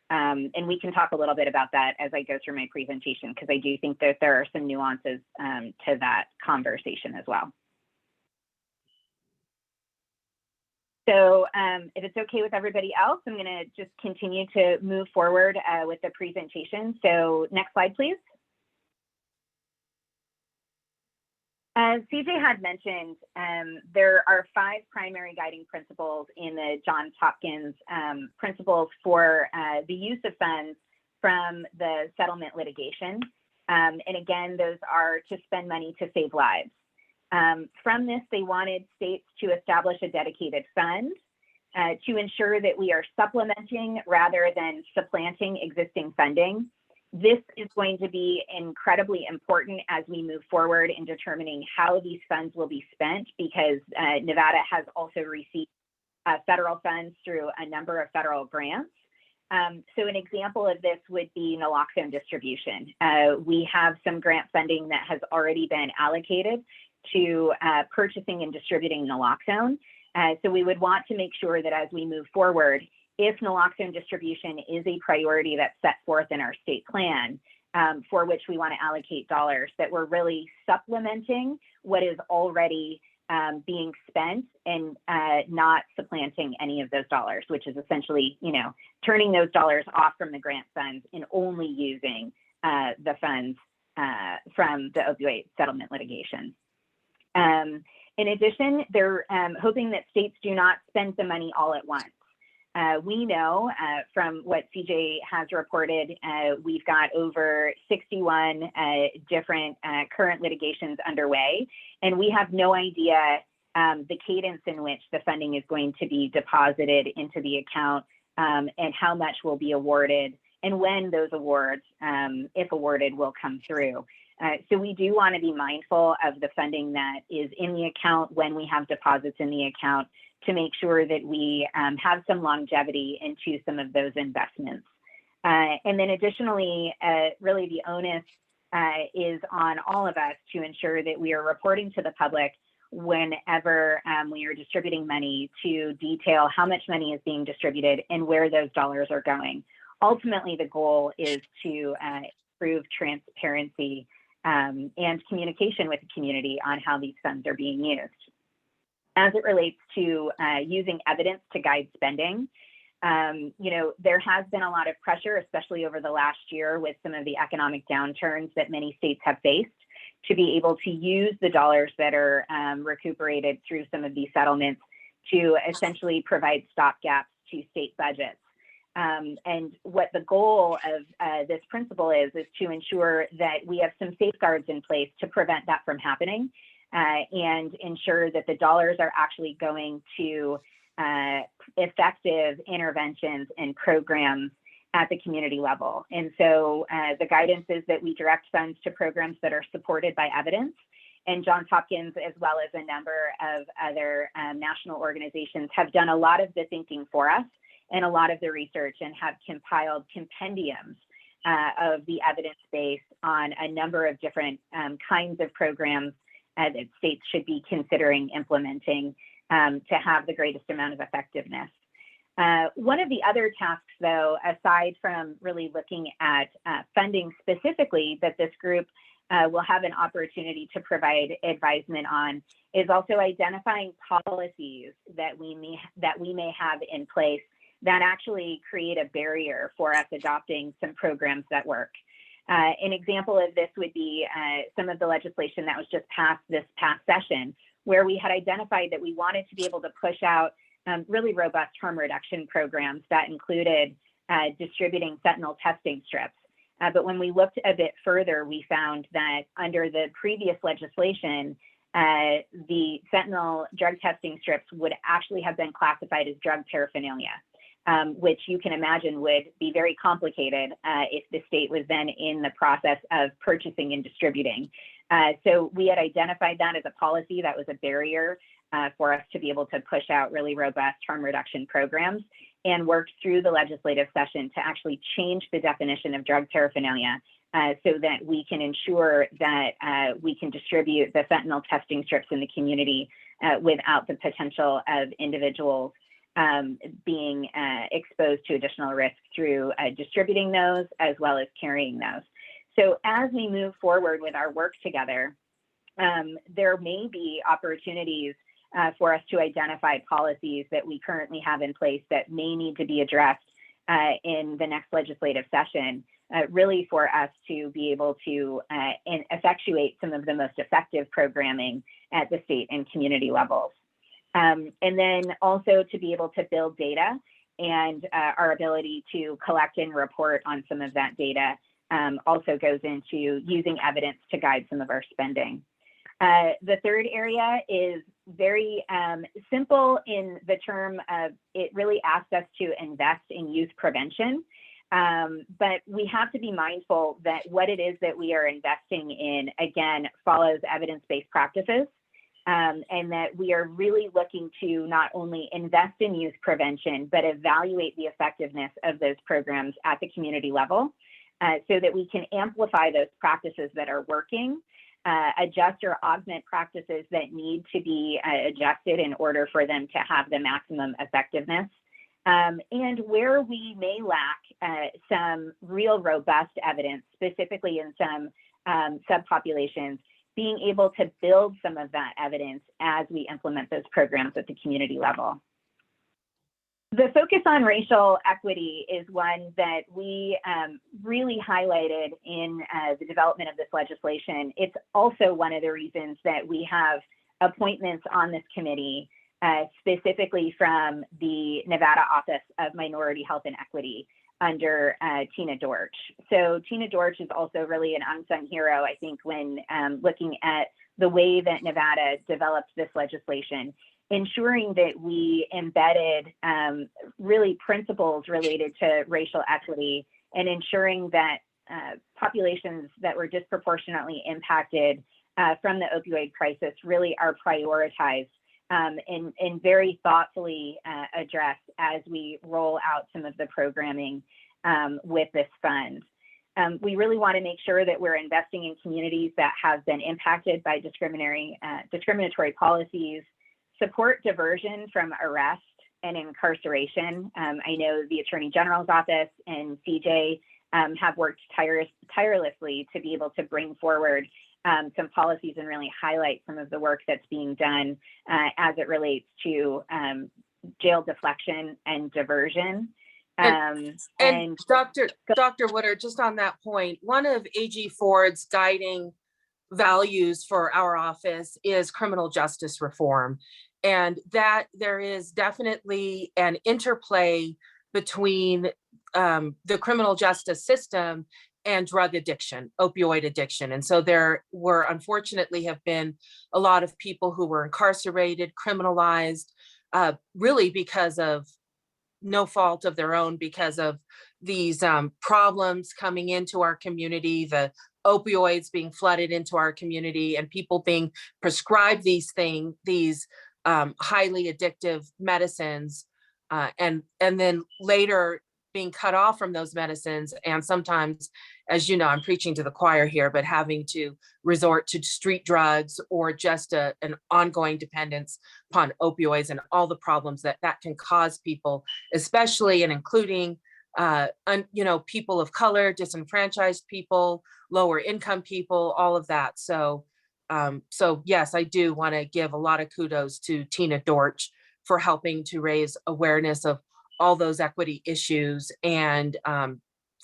And we can talk a little bit about that as I go through my presentation, because I do think that there are some nuances to that conversation as well. So if it's okay with everybody else, I'm going to just continue to move forward with the presentation. So next slide, please. As CJ had mentioned, there are 5 primary guiding principles in the Johns Hopkins principles for the use of funds from the settlement litigation. And again, those are to spend money to save lives. From this, they wanted states to establish a dedicated fund to ensure that we are supplementing rather than supplanting existing funding. This is going to be incredibly important as we move forward in determining how these funds will be spent, because Nevada has also received federal funds through a number of federal grants. So an example of this would be naloxone distribution. We have some grant funding that has already been allocated to purchasing and distributing naloxone. So we would want to make sure that as we move forward, if naloxone distribution is a priority that's set forth in our state plan, for which we want to allocate dollars, that we're really supplementing what is already being spent and not supplanting any of those dollars, which is essentially, turning those dollars off from the grant funds and only using the funds from the opioid settlement litigation. In addition, they're hoping that states do not spend the money all at once. We know from what CJ has reported, we've got over 61 different current litigations underway, and we have no idea the cadence in which the funding is going to be deposited into the account and how much will be awarded and when those awards, if awarded, will come through. So we do want to be mindful of the funding that is in the account when we have deposits in the account, to make sure that we have some longevity into some of those investments. And then additionally, really the onus is on all of us to ensure that we are reporting to the public whenever we are distributing money, to detail how much money is being distributed and where those dollars are going. Ultimately, the goal is to improve transparency and communication with the community on how these funds are being used. As it relates to using evidence to guide spending, there has been a lot of pressure, especially over the last year with some of the economic downturns that many states have faced, to be able to use the dollars that are recuperated through some of these settlements to essentially provide stopgaps to state budgets. And what the goal of this principle is to ensure that we have some safeguards in place to prevent that from happening and ensure that the dollars are actually going to effective interventions and programs at the community level. And so the guidance is that we direct funds to programs that are supported by evidence. And Johns Hopkins, as well as a number of other national organizations, have done a lot of the thinking for us and a lot of the research, and have compiled compendiums of the evidence base on a number of different kinds of programs that states should be considering implementing to have the greatest amount of effectiveness. One of the other tasks, though, aside from really looking at funding specifically that this group will have an opportunity to provide advisement on, is also identifying policies that we may have in place that actually create a barrier for us adopting some programs that work. An example of this would be some of the legislation that was just passed this past session, where we had identified that we wanted to be able to push out really robust harm reduction programs that included distributing fentanyl testing strips. But when we looked a bit further, we found that under the previous legislation, the fentanyl drug testing strips would actually have been classified as drug paraphernalia, which you can imagine would be very complicated if the state was then in the process of purchasing and distributing. So we had identified that as a policy that was a barrier for us to be able to push out really robust harm reduction programs, and worked through the legislative session to actually change the definition of drug paraphernalia so that we can ensure that we can distribute the fentanyl testing strips in the community without the potential of individuals being exposed to additional risk through distributing those as well as carrying those. So as we move forward with our work together, there may be opportunities for us to identify policies that we currently have in place that may need to be addressed in the next legislative session, really for us to be able to effectuate some of the most effective programming at the state and community levels. And then also to be able to build data, and our ability to collect and report on some of that data also goes into using evidence to guide some of our spending. The third area is very simple in the term of it really asks us to invest in youth prevention. But we have to be mindful that what it is that we are investing in, again, follows evidence-based practices, and that we are really looking to not only invest in youth prevention, but evaluate the effectiveness of those programs at the community level so that we can amplify those practices that are working, adjust or augment practices that need to be adjusted in order for them to have the maximum effectiveness. And where we may lack some real robust evidence, specifically in some subpopulations, being able to build some of that evidence as we implement those programs at the community level. The focus on racial equity is one that we really highlighted in the development of this legislation. It's also one of the reasons that we have appointments on this committee, specifically from the Nevada Office of Minority Health and Equity under Tina Dortch. So Tina Dortch is also really an unsung hero, I think, when looking at the way that Nevada developed this legislation, ensuring that we embedded really principles related to racial equity, and ensuring that populations that were disproportionately impacted from the opioid crisis really are prioritized and very thoughtfully addressed as we roll out some of the programming with this fund. We really want to make sure that we're investing in communities that have been impacted by discriminatory policies, support diversion from arrest and incarceration. I know the Attorney General's office and CJ have worked tirelessly to be able to bring forward some policies and really highlight some of the work that's being done as it relates to jail deflection and diversion. And Dr. Woodard, just on that point, one of AG Ford's guiding values for our office is criminal justice reform, and that there is definitely an interplay between the criminal justice system and drug addiction, opioid addiction. And so there were, unfortunately, have been a lot of people who were incarcerated, criminalized, really because of no fault of their own, because of these problems coming into our community, the opioids being flooded into our community, and people being prescribed these highly addictive medicines, and then later being cut off from those medicines. And sometimes, as you know, I'm preaching to the choir here, but having to resort to street drugs or just an ongoing dependence upon opioids and all the problems that can cause people, especially and including, people of color, disenfranchised people, lower income people, all of that. So yes, I do want to give a lot of kudos to Tina Dortch for helping to raise awareness of all those equity issues and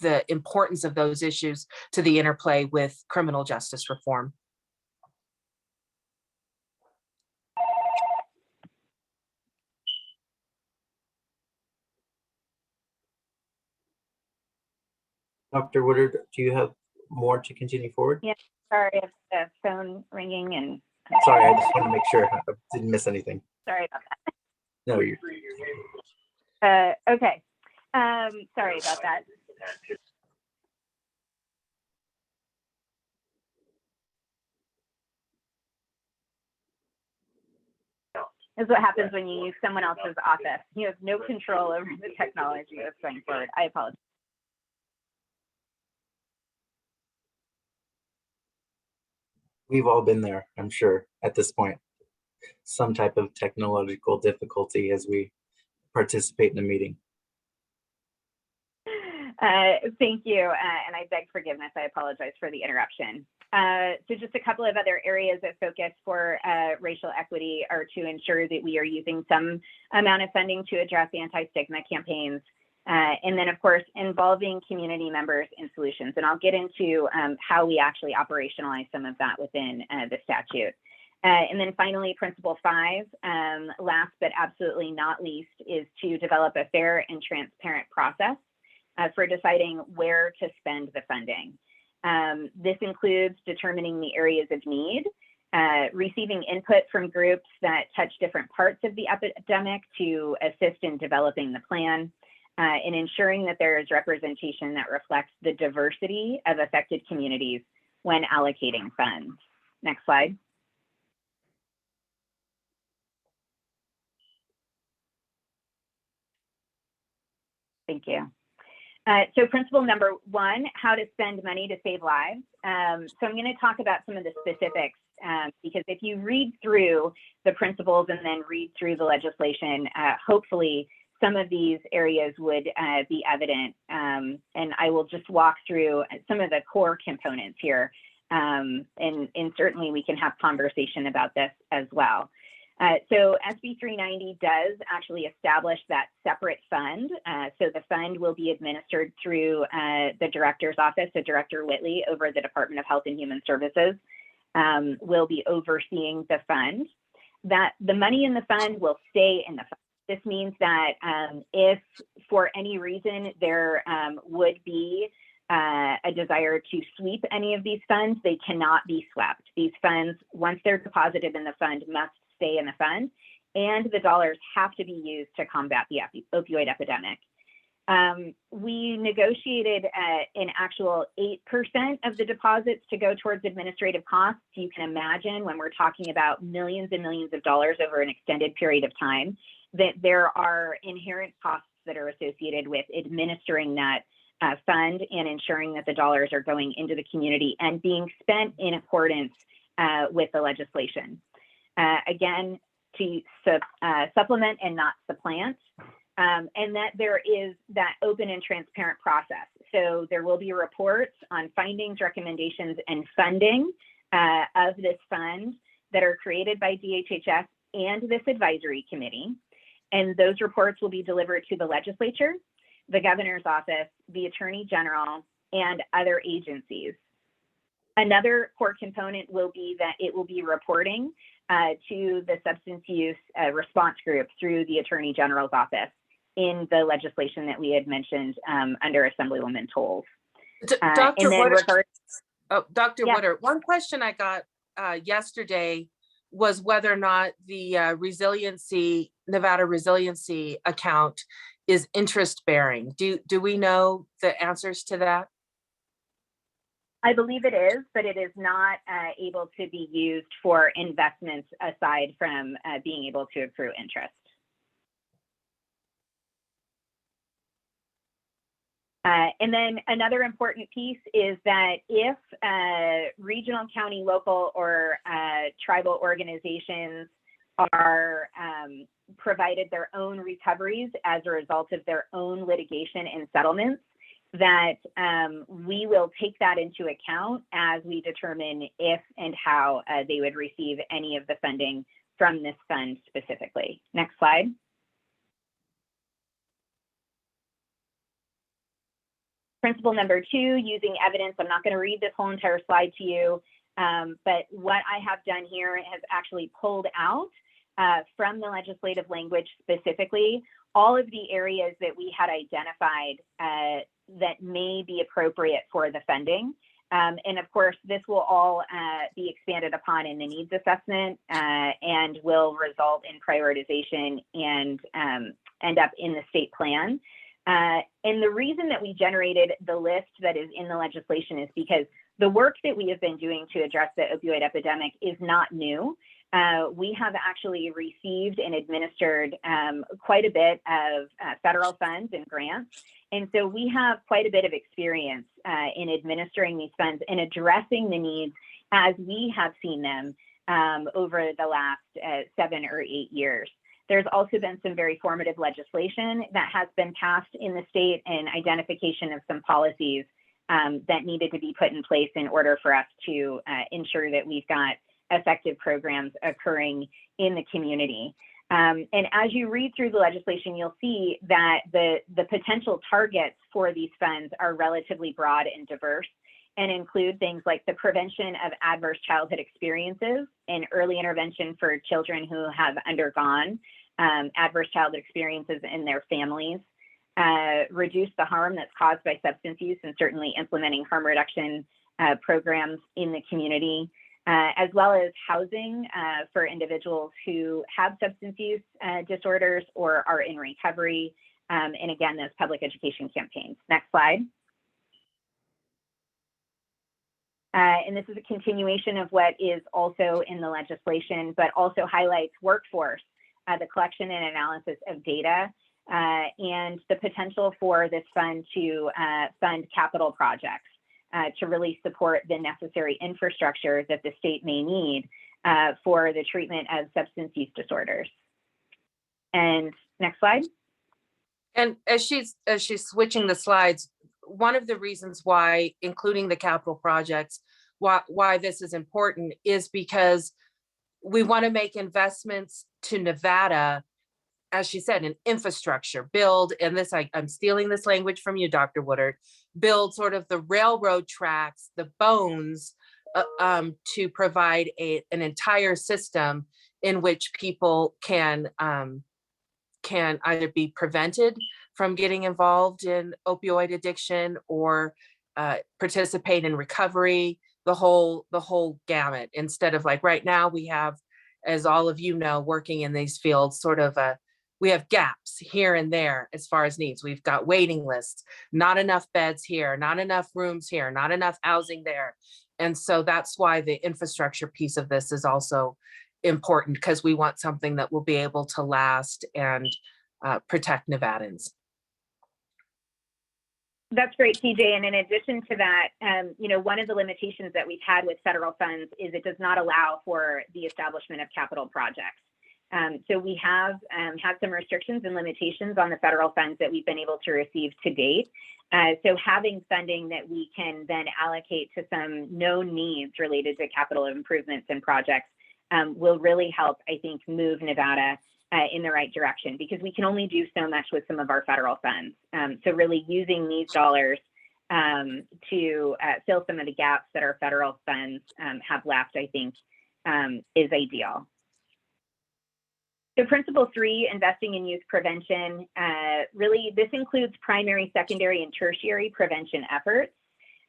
the importance of those issues to the interplay with criminal justice reform. Dr. Woodard, do you have more to continue forward? Yeah, sorry, I have the phone ringing and. Sorry, I just want to make sure I didn't miss anything. Sorry about that. No, you're. Okay. Sorry about that. This is what happens when you use someone else's office. You have no control over the technology that's going forward. I apologize. We've all been there, I'm sure, at this point. Some type of technological difficulty as we participate in a meeting. Thank you, and I beg forgiveness. I apologize for the interruption. So just a couple of other areas of focus for racial equity are to ensure that we are using some amount of funding to address anti-stigma campaigns, and then of course involving community members in solutions. And I'll get into how we actually operationalize some of that within the statute. And then finally, principle 5, last but absolutely not least, is to develop a fair and transparent process for deciding where to spend the funding. This includes determining the areas of need, receiving input from groups that touch different parts of the epidemic to assist in developing the plan, and ensuring that there is representation that reflects the diversity of affected communities when allocating funds. Next slide. Thank you. So principle number 1, how to spend money to save lives. So I'm going to talk about some of the specifics because if you read through the principles and then read through the legislation, hopefully some of these areas would be evident. And I will just walk through some of the core components here. And certainly we can have conversation about this as well. So SB 390 does actually establish that separate fund. So the fund will be administered through the director's office. So Director Whitley over the Department of Health and Human Services will be overseeing the fund. That the money in the fund will stay in the fund. This means that if for any reason there would be a desire to sweep any of these funds, they cannot be swept. These funds, once they're deposited in the fund, must stay in the fund, and the dollars have to be used to combat the opioid epidemic. We negotiated an actual 8% of the deposits to go towards administrative costs. You can imagine when we're talking about millions and millions of dollars over an extended period of time, that there are inherent costs that are associated with administering that fund and ensuring that the dollars are going into the community and being spent in accordance with the legislation. Again, to supplement and not supplant, and that there is that open and transparent process. So there will be reports on findings, recommendations, and funding of this fund that are created by DHHS and this advisory committee. And those reports will be delivered to the legislature, the governor's office, the attorney general, and other agencies. Another core component will be that it will be reporting to the substance use response group through the attorney general's office. in the legislation that we had mentioned under Assemblywoman Tolles. Dr. Woodard, Yeah. Woodard, one question I got yesterday was whether or not the Nevada resiliency account is interest bearing. Do we know the answers to that? I believe it is, but it is not able to be used for investments aside from being able to accrue interest. And then another important piece is that if regional, county, local, or tribal organizations are provided their own recoveries as a result of their own litigation and settlements, that we will take that into account as we determine if and how they would receive any of the funding from this fund specifically. Next slide. Principle number 2, using evidence. I'm not going to read this whole entire slide to you, but what I have done here has actually pulled out from the legislative language specifically all of the areas that we had identified that may be appropriate for the funding. And of course, this will all be expanded upon in the needs assessment and will result in prioritization and end up in the state plan. And the reason that we generated the list that is in the legislation is because the work that we have been doing to address the opioid epidemic is not new. We have actually received and administered quite a bit of federal funds and grants. And so we have quite a bit of experience in administering these funds and addressing the needs as we have seen them over the last 7 or 8 years. There's also been some very formative legislation that has been passed in the state and identification of some policies that needed to be put in place in order for us to ensure that we've got effective programs occurring in the community. And as you read through the legislation, you'll see that the potential targets for these funds are relatively broad and diverse and include things like the prevention of adverse childhood experiences and early intervention for children who have undergone adverse childhood experiences in their families, reduce the harm that's caused by substance use, and certainly implementing harm reduction programs in the community, as well as housing for individuals who have substance use disorders or are in recovery, and again, those public education campaigns. Next slide. And this is a continuation of what is also in the legislation, but also highlights workforce, the collection and analysis of data, and the potential for this fund to fund capital projects to really support the necessary infrastructure that the state may need for the treatment of substance use disorders. And next slide. And as she's switching the slides, one of the reasons why including the capital projects, why this is important is because we want to make investments to Nevada, as she said, in infrastructure, build, and this, I'm stealing this language from you, Dr. Woodard, build sort of the railroad tracks, the bones to provide an entire system in which people can either be prevented from getting involved in opioid addiction or participate in recovery, the whole gamut, instead of like right now we have, as all of you know, working in these fields, sort of we have gaps here and there as far as needs. We've got waiting lists, not enough beds here, not enough rooms here, not enough housing there. And so that's why the infrastructure piece of this is also important, because we want something that will be able to last and protect Nevadans. That's great, TJ. And in addition to that, one of the limitations that we've had with federal funds is it does not allow for the establishment of capital projects. So we have had some restrictions and limitations on the federal funds that we've been able to receive to date. So having funding that we can then allocate to some known needs related to capital improvements and projects will really help, I think, move Nevada in the right direction, because we can only do so much with some of our federal funds. So really using these dollars to fill some of the gaps that our federal funds have left, I think, is ideal. So principle 3, investing in youth prevention, really this includes primary, secondary, and tertiary prevention efforts.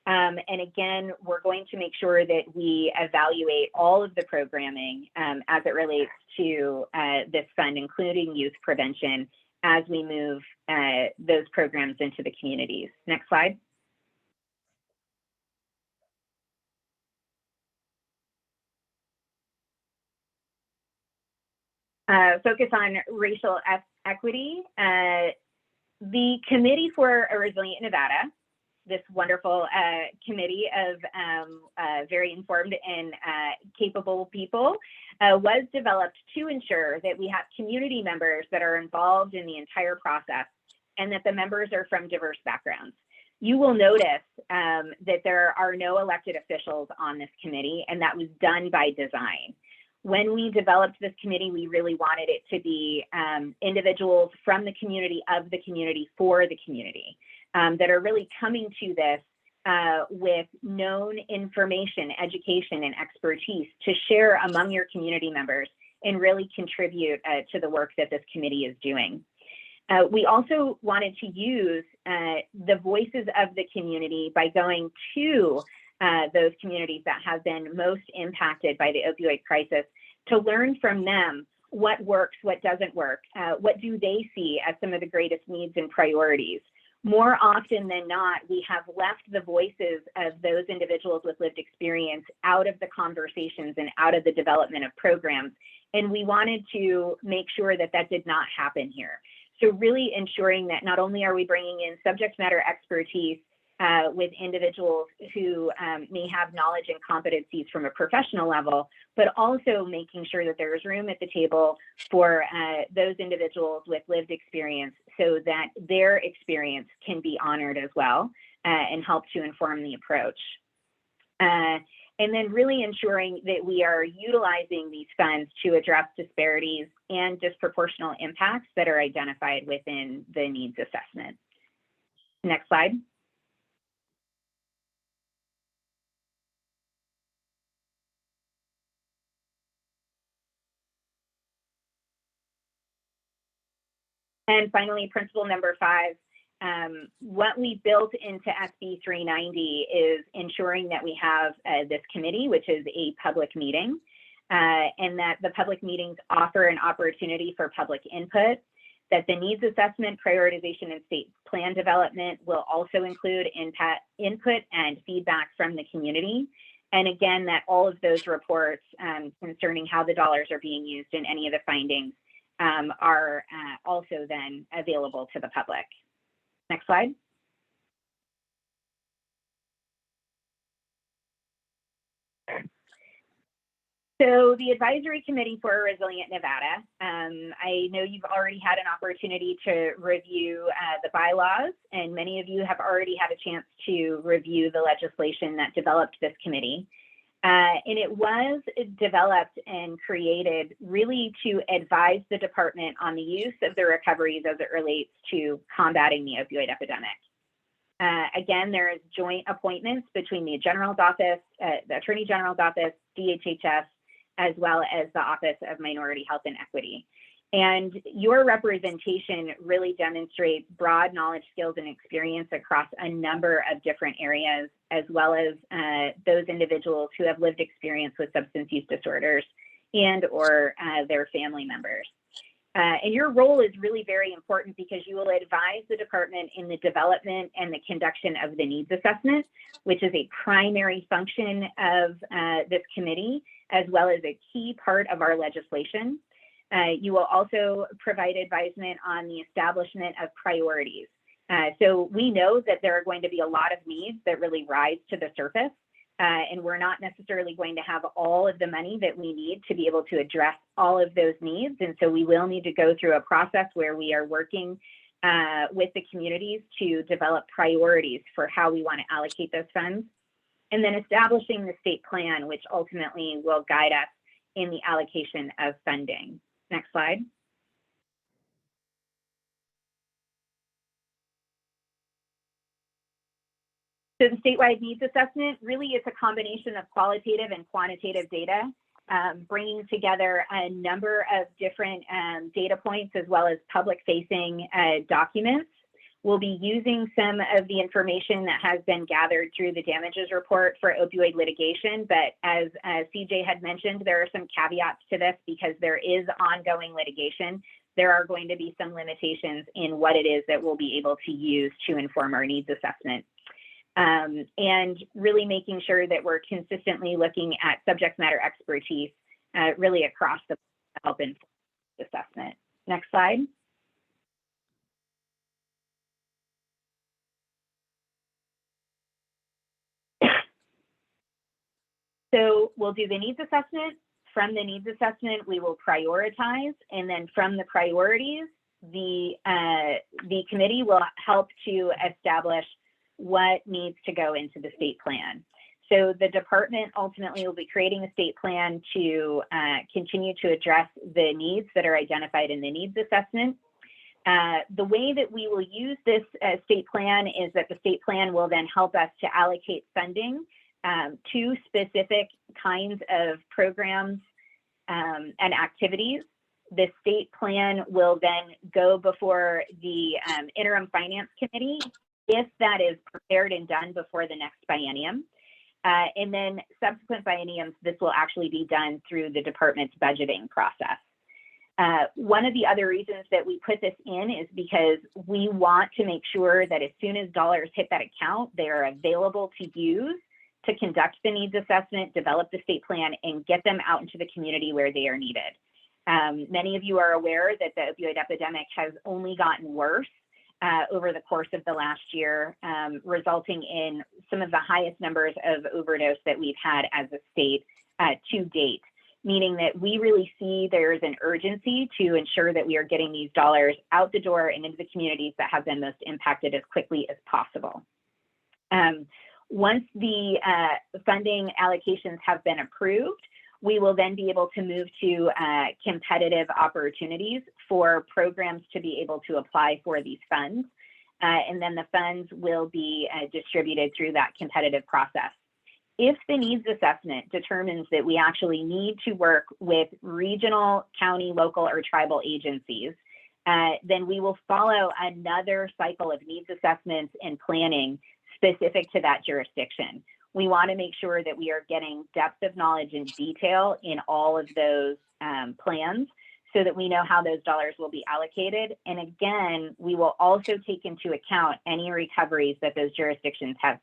And again, we're going to make sure that we evaluate all of the programming as it relates to this fund, including youth prevention, as we move those programs into the communities. Next slide. Focus on racial equity. The Committee for a Resilient Nevada, this wonderful committee of very informed and capable people, was developed to ensure that we have community members that are involved in the entire process and that the members are from diverse backgrounds. You will notice that there are no elected officials on this committee, and that was done by design. When we developed this committee, we really wanted it to be individuals from the community, of the community, for the community, that are really coming to this with known information, education, and expertise to share among your community members and really contribute to the work that this committee is doing. We also wanted to use the voices of the community by going to those communities that have been most impacted by the opioid crisis to learn from them what works, what doesn't work, what do they see as some of the greatest needs and priorities. More often than not, we have left the voices of those individuals with lived experience out of the conversations and out of the development of programs. And we wanted to make sure that that did not happen here. So really ensuring that not only are we bringing in subject matter expertise with individuals who may have knowledge and competencies from a professional level, but also making sure that there is room at the table for those individuals with lived experience so that their experience can be honored as well and help to inform the approach. And then really ensuring that we are utilizing these funds to address disparities and disproportional impacts that are identified within the needs assessment. Next slide. And finally, principle number 5, what we built into SB 390 is ensuring that we have this committee, which is a public meeting, and that the public meetings offer an opportunity for public input, that the needs assessment, prioritization, and state plan development will also include input and feedback from the community. And again, that all of those reports concerning how the dollars are being used and any of the findings are also then available to the public. Next slide. So the Advisory Committee for a Resilient Nevada, I know you've already had an opportunity to review the bylaws, and many of you have already had a chance to review the legislation that developed this committee. And it was developed and created really to advise the department on the use of the recoveries as it relates to combating the opioid epidemic. Again, there is joint appointments between the General's Office, the Attorney General's Office, DHHS, as well as the Office of Minority Health and Equity. And your representation really demonstrates broad knowledge, skills, and experience across a number of different areas, as well as those individuals who have lived experience with substance use disorders and or their family members. And your role is really very important because you will advise the department in the development and the conduction of the needs assessment, which is a primary function of this committee, as well as a key part of our legislation. You will also provide advisement on the establishment of priorities. So we know that there are going to be a lot of needs that really rise to the surface, and we're not necessarily going to have all of the money that we need to be able to address all of those needs. And so we will need to go through a process where we are working with the communities to develop priorities for how we want to allocate those funds, and then establishing the state plan, which ultimately will guide us in the allocation of funding. Next slide. So the statewide needs assessment really is a combination of qualitative and quantitative data bringing together a number of different data points as well as public-facing documents. We'll be using some of the information that has been gathered through the damages report for opioid litigation, but as CJ had mentioned, there are some caveats to this because there is ongoing litigation. There are going to be some limitations in what it is that we'll be able to use to inform our needs assessment. And really making sure that we're consistently looking at subject matter expertise really across the help and assessment. Next slide. So we'll do the needs assessment. From the needs assessment, we will prioritize, and then from the priorities, the committee will help to establish what needs to go into the state plan. So the department ultimately will be creating a state plan to continue to address the needs that are identified in the needs assessment. The way that we will use this state plan is that the state plan will then help us to allocate funding to specific kinds of programs and activities. The state plan will then go before the interim finance committee if that is prepared and done before the next biennium. And then subsequent bienniums, this will actually be done through the department's budgeting process. One of the other reasons that we put this in is because we want to make sure that as soon as dollars hit that account, they are available to use to conduct the needs assessment, develop the state plan, and get them out into the community where they are needed. Many of you are aware that the opioid epidemic has only gotten worse over the course of the last year, resulting in some of the highest numbers of overdose that we've had as a state to date, meaning that we really see there is an urgency to ensure that we are getting these dollars out the door and into the communities that have been most impacted as quickly as possible. Once the funding allocations have been approved, we will then be able to move to competitive opportunities for programs to be able to apply for these funds. And then the funds will be distributed through that competitive process. If the needs assessment determines that we actually need to work with regional, county, local, or tribal agencies, then we will follow another cycle of needs assessments and planning specific to that jurisdiction. We want to make sure that we are getting depth of knowledge and detail in all of those plans so that we know how those dollars will be allocated. And again, we will also take into account any recoveries that those jurisdictions have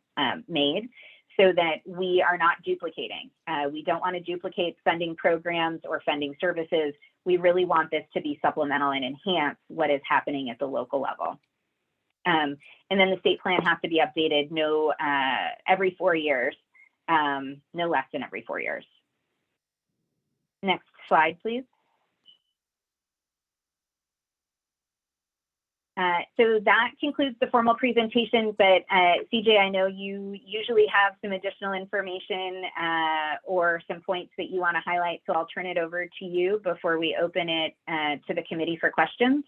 made so that we are not duplicating. We don't want to duplicate funding programs or funding services. We really want this to be supplemental and enhance what is happening at the local level. And then the state plan has to be updated every 4 years, no less than every 4 years. Next slide, please. So that concludes the formal presentation, but CJ, I know you usually have some additional information or some points that you want to highlight, so I'll turn it over to you before we open it to the committee for questions.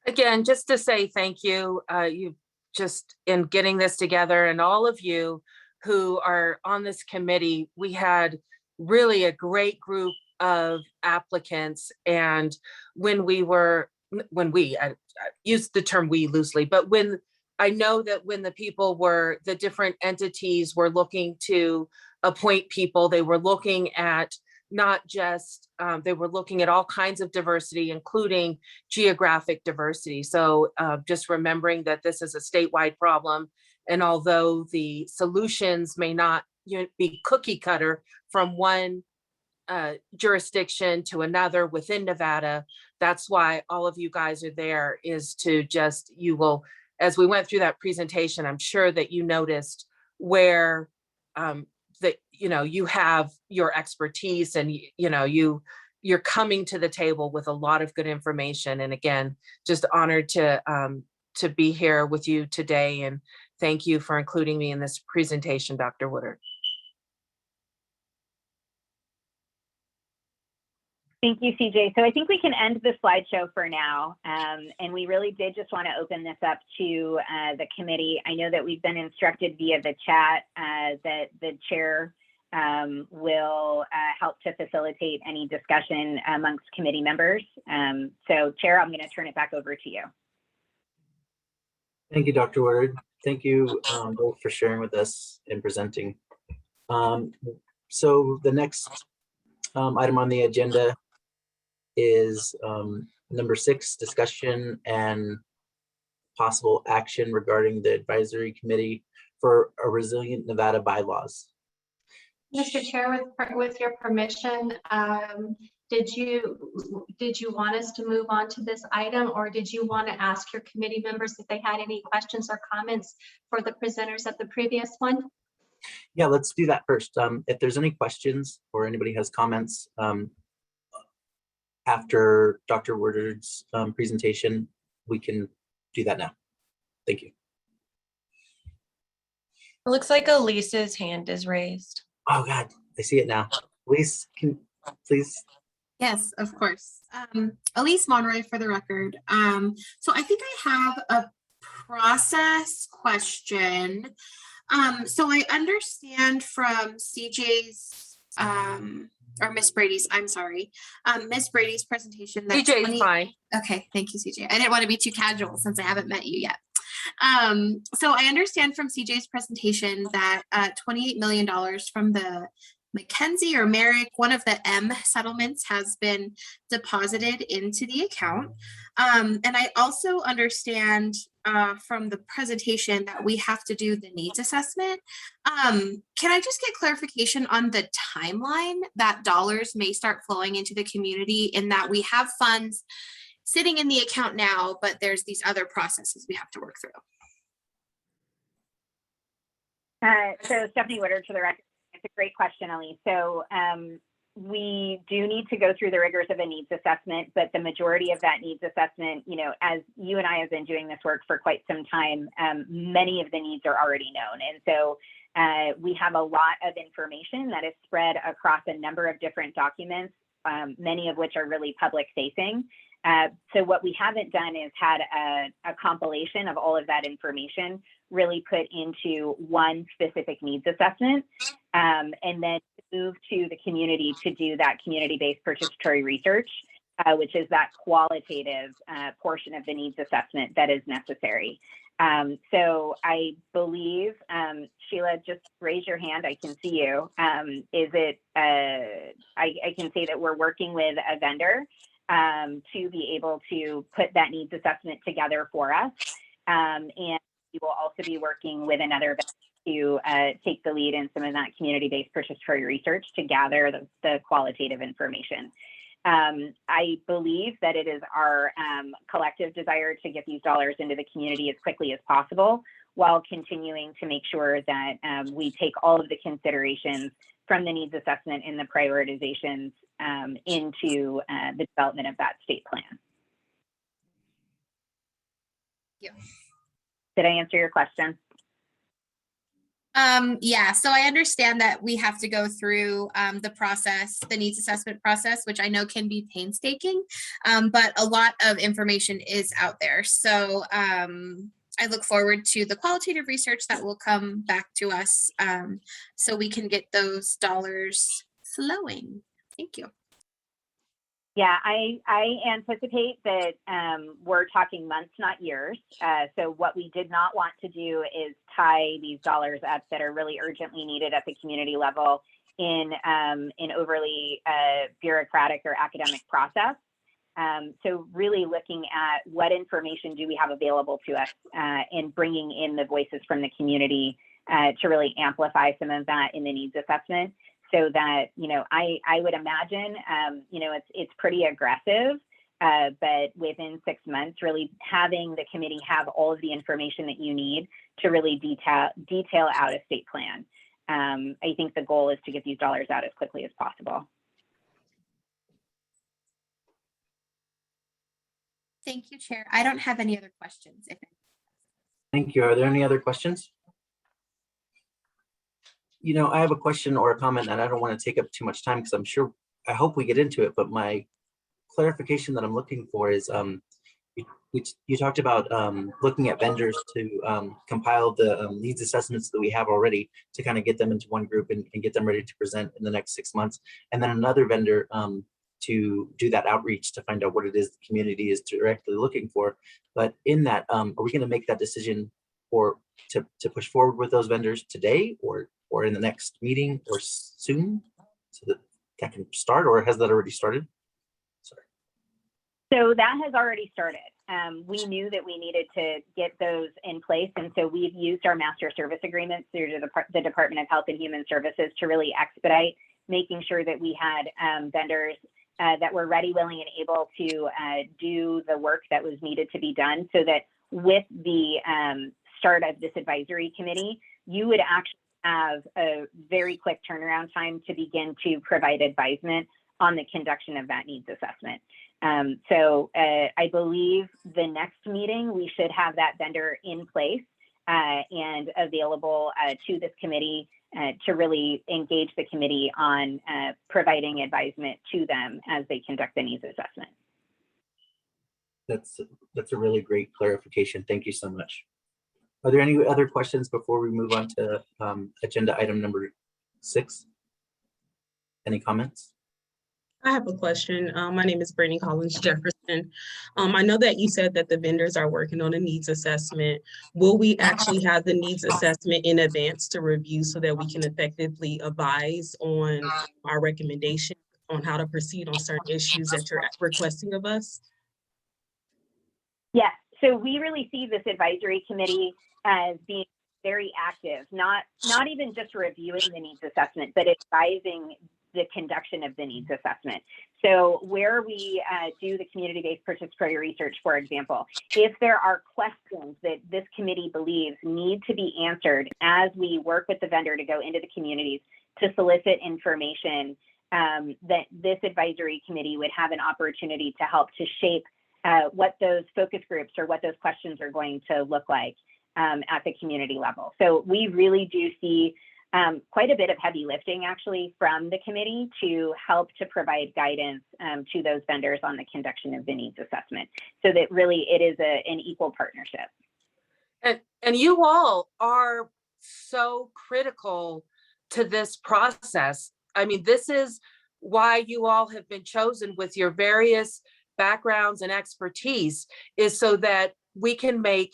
Again, just to say thank you. You just in getting this together, and all of you who are on this committee, we had really a great group of applicants. And I use the term we loosely, but when I know that when the different entities were looking to appoint people, they were looking at not just, they were looking at all kinds of diversity, including geographic diversity. So just remembering that this is a statewide problem. And although the solutions may not be cookie cutter from one jurisdiction to another within Nevada, that's why all of you guys are there, is to just, as we went through that presentation, I'm sure that you noticed where you have your expertise, and you're coming to the table with a lot of good information. And again, just honored to be here with you today, and thank you for including me in this presentation, Dr. Woodard. Thank you, CJ. So I think we can end the slideshow for now. And we really did just want to open this up to the committee. I know that we've been instructed via the chat that the chair will help to facilitate any discussion amongst committee members. So Chair, I'm going to turn it back over to you. Thank you, Dr. Woodard. Thank you both for sharing with us and presenting. So the next item on the agenda is number 6, discussion and possible action regarding the advisory committee for a resilient Nevada bylaws. Mr. Chair, with your permission, did you want us to move on to this item, or did you want to ask your committee members if they had any questions or comments for the presenters of the previous one? Yeah, let's do that first. If there's any questions or anybody has comments after Dr. Woodard's presentation, we can do that now. Thank you. It looks like Elise's hand is raised. Oh God, I see it now. Elise, can please. Yes, of course. Elise Monroy for the record. So I think I have a process question. So I understand from CJ's or Miss Brady's, I'm sorry, Miss Brady's presentation. That CJ's fine. Okay, thank you, CJ. I didn't want to be too casual since I haven't met you yet. So I understand from CJ's presentation that $28 million from the McKenzie or Merrick, one of the M settlements, has been deposited into the account. And I also understand from the presentation that we have to do the needs assessment. Can I just get clarification on the timeline that dollars may start flowing into the community, in that we have funds sitting in the account now, but there's these other processes we have to work through? So Stephanie Woodard for the record. It's a great question, Elise. So we do need to go through the rigors of a needs assessment, but the majority of that needs assessment, you know, as you and I have been doing this work for quite some time, many of the needs are already known. And so we have a lot of information that is spread across a number of different documents, many of which are really public facing. So what we haven't done is had a compilation of all of that information really put into one specific needs assessment, and then move to the community to do that community-based participatory research, which is that qualitative portion of the needs assessment that is necessary. So I believe, Sheila, just raise your hand, I can see you. Is it, I can say that we're working with a vendor to be able to put that needs assessment together for us. And we will also be working with another to take the lead in some of that community-based participatory research to gather the qualitative information. I believe that it is our collective desire to get these dollars into the community as quickly as possible, while continuing to make sure that we take all of the considerations from the needs assessment and the prioritizations into the development of that state plan. Yeah. Did I answer your question? Yeah, so I understand that we have to go through the process, the needs assessment process, which I know can be painstaking, but a lot of information is out there. So I look forward to the qualitative research that will come back to us, so we can get those dollars flowing. Thank you. Yeah, I anticipate that we're talking months, not years. So what we did not want to do is tie these dollars up that are really urgently needed at the community level in overly bureaucratic or academic process. So really looking at what information do we have available to us, and bringing in the voices from the community to really amplify some of that in the needs assessment. So that, you know, I would imagine, you know, it's pretty aggressive, but within 6 months, really having the committee have all of the information that you need to really detail out a state plan. I think the goal is to get these dollars out as quickly as possible. Thank you, Chair. I don't have any other questions. Thank you. Are there any other questions? You know, I have a question or a comment, and I don't want to take up too much time because I hope we get into it, but my clarification that I'm looking for is you talked about looking at vendors to compile the needs assessments that we have already to kind of get them into one group and get them ready to present in the next 6 months. And then another vendor to do that outreach to find out what it is the community is directly looking for. But in that, are we going to make that decision to push forward with those vendors today or in the next meeting or soon so that can start, or has that already started? Sorry. So that has already started. We knew that we needed to get those in place. And so we've used our master service agreements through the Department of Health and Human Services to really expedite making sure that we had vendors that were ready, willing, and able to do the work that was needed to be done, so that with the start of this advisory committee, you would actually have a very quick turnaround time to begin to provide advisement on the conduction of that needs assessment. So I believe the next meeting, we should have that vendor in place and available to this committee to really engage the committee on providing advisement to them as they conduct the needs assessment. That's a really great clarification. Thank you so much. Are there any other questions before we move on to agenda item number 6? Any comments? I have a question. My name is Brittany Collins Jefferson. I know that you said that the vendors are working on a needs assessment. Will we actually have the needs assessment in advance to review so that we can effectively advise on our recommendation on how to proceed on certain issues that you're requesting of us? Yes, so we really see this advisory committee as being very active, not even just reviewing the needs assessment, but advising the conduction of the needs assessment. So where we do the community-based participatory research, for example, if there are questions that this committee believes need to be answered as we work with the vendor to go into the communities to solicit information, that this advisory committee would have an opportunity to help to shape what those focus groups or what those questions are going to look like at the community level. So we really do see quite a bit of heavy lifting actually from the committee to help to provide guidance to those vendors on the conduction of the needs assessment, so that really it is an equal partnership. And you all are so critical to this process. I mean, this is why you all have been chosen with your various backgrounds and expertise, is so that we can make,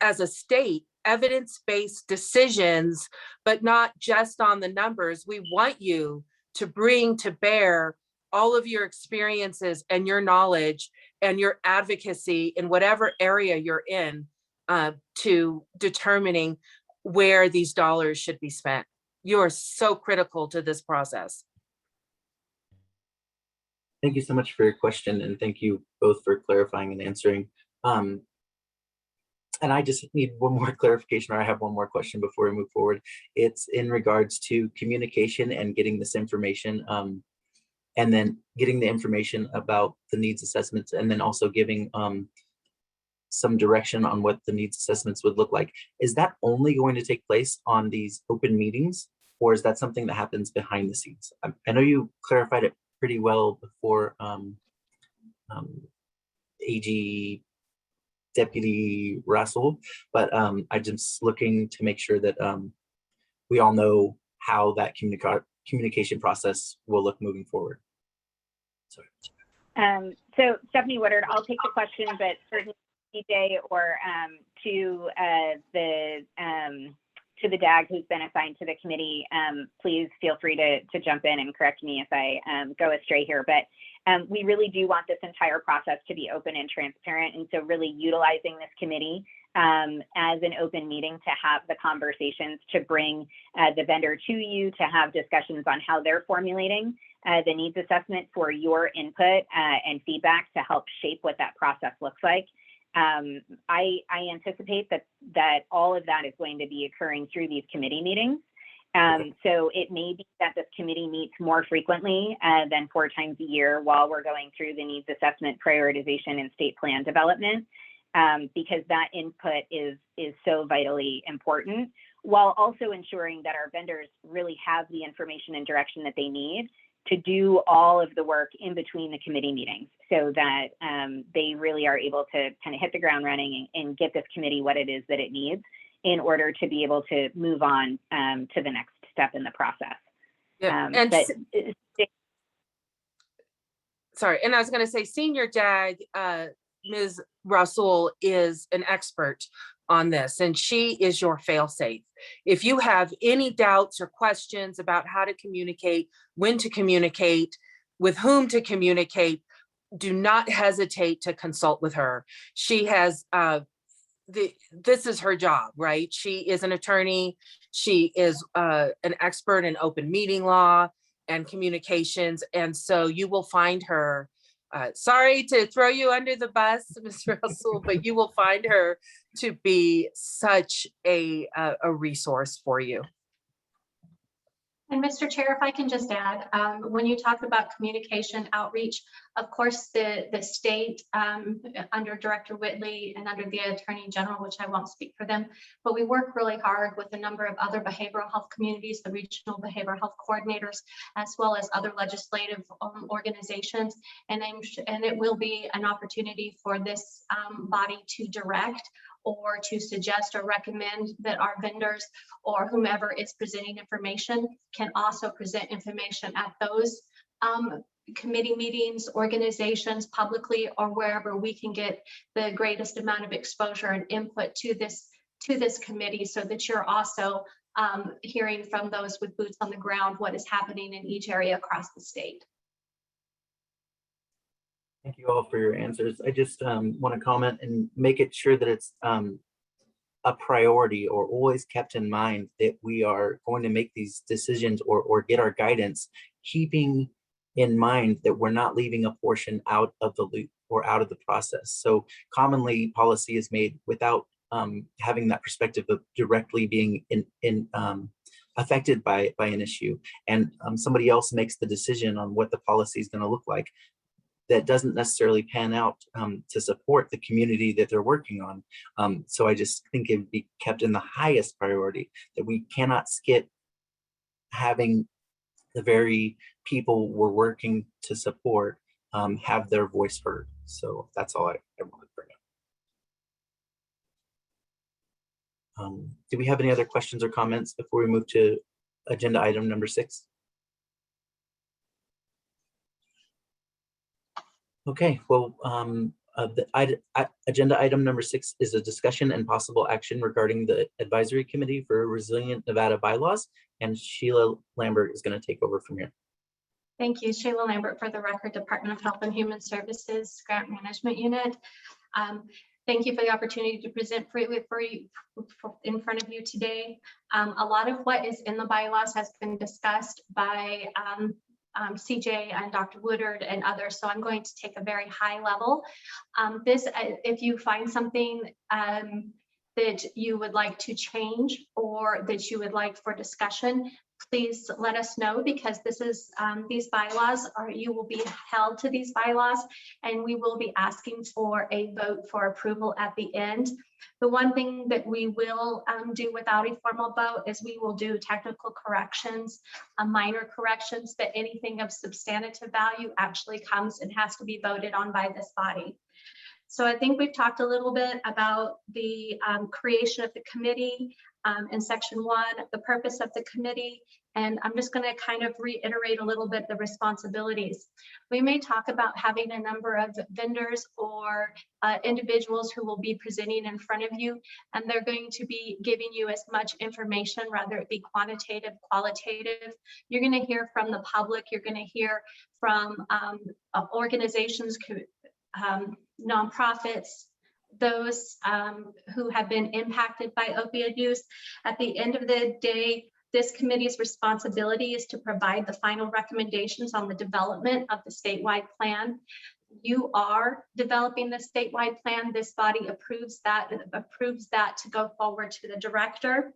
as a state, evidence-based decisions, but not just on the numbers. We want you to bring to bear all of your experiences and your knowledge and your advocacy in whatever area you're in to determining where these dollars should be spent. You are so critical to this process. Thank you so much for your question, and thank you both for clarifying and answering. And I just need one more clarification, or I have one more question before we move forward. It's in regards to communication and getting this information, and then getting the information about the needs assessments, and then also giving some direction on what the needs assessments would look like. Is that only going to take place on these open meetings, or is that something that happens behind the scenes? I know you clarified it pretty well before AG Deputy Russell, but I'm just looking to make sure that we all know how that communication process will look moving forward. Sorry. So Stephanie Woodard, I'll take the question, but certainly CJ or to the DAG who's been assigned to the committee, please feel free to jump in and correct me if I go astray here. But we really do want this entire process to be open and transparent. And so really utilizing this committee as an open meeting to have the conversations, to bring the vendor to you, to have discussions on how they're formulating the needs assessment for your input and feedback to help shape what that process looks like. I anticipate that all of that is going to be occurring through these committee meetings. So it may be that this committee meets more frequently than 4 times a year while we're going through the needs assessment, prioritization, and state plan development, because that input is so vitally important, while also ensuring that our vendors really have the information and direction that they need to do all of the work in between the committee meetings so that they really are able to kind of hit the ground running and get this committee what it is that it needs in order to be able to move on to the next step in the process. Yeah. Sorry, and I was going to say Senior JAG, Ms. Russell is an expert on this, and she is your fail-safe. If you have any doubts or questions about how to communicate, when to communicate, with whom to communicate, do not hesitate to consult with her. She has, this is her job, right? She is an attorney. She is an expert in open meeting law and communications. And so you will find her, sorry to throw you under the bus, Ms. Russell, but you will find her to be such a resource for you. And Mr. Chair, if I can just add, when you talk about communication outreach, of course, the state under Director Whitley and under the Attorney General, which I won't speak for them, but we work really hard with a number of other behavioral health communities, the regional behavioral health coordinators, as well as other legislative organizations. And it will be an opportunity for this body to direct or to suggest or recommend that our vendors or whomever is presenting information can also present information at those committee meetings, organizations, publicly, or wherever we can get the greatest amount of exposure and input to this committee, so that you're also hearing from those with boots on the ground what is happening in each area across the state. Thank you all for your answers. I just want to comment and make it sure that it's a priority or always kept in mind that we are going to make these decisions or get our guidance, keeping in mind that we're not leaving a portion out of the loop or out of the process. So commonly policy is made without having that perspective of directly being affected by an issue, and somebody else makes the decision on what the policy is going to look like. That doesn't necessarily pan out to support the community that they're working on. So I just think it would be kept in the highest priority, that we cannot skip having the very people we're working to support have their voice heard. So that's all I want to bring up. Do we have any other questions or comments before we move to agenda item number 6? Okay, well, agenda item number 6 is a discussion and possible action regarding the advisory committee for resilient Nevada bylaws, and Sheila Lambert is going to take over from here. Thank you, Sheila Lambert, for the record, Department of Health and Human Services Grant Management Unit. Thank you for the opportunity to present in front of you today. A lot of what is in the bylaws has been discussed by CJ and Dr. Woodard and others, so I'm going to take a very high level. If you find something that you would like to change or that you would like for discussion, please let us know, because this is these bylaws you will be held to these bylaws, and we will be asking for a vote for approval at the end. The one thing that we will do without a formal vote is we will do technical corrections, minor corrections, but anything of substantive value actually comes and has to be voted on by this body. So I think we've talked a little bit about the creation of the committee in section 1, the purpose of the committee, and I'm just going to kind of reiterate a little bit the responsibilities. We may talk about having a number of vendors or individuals who will be presenting in front of you, and they're going to be giving you as much information, whether it be quantitative, qualitative. You're going to hear from the public, you're going to hear from organizations, nonprofits, those who have been impacted by opioid use. At the end of the day, this committee's responsibility is to provide the final recommendations on the development of the statewide plan. You are developing the statewide plan. This body approves that to go forward to the director.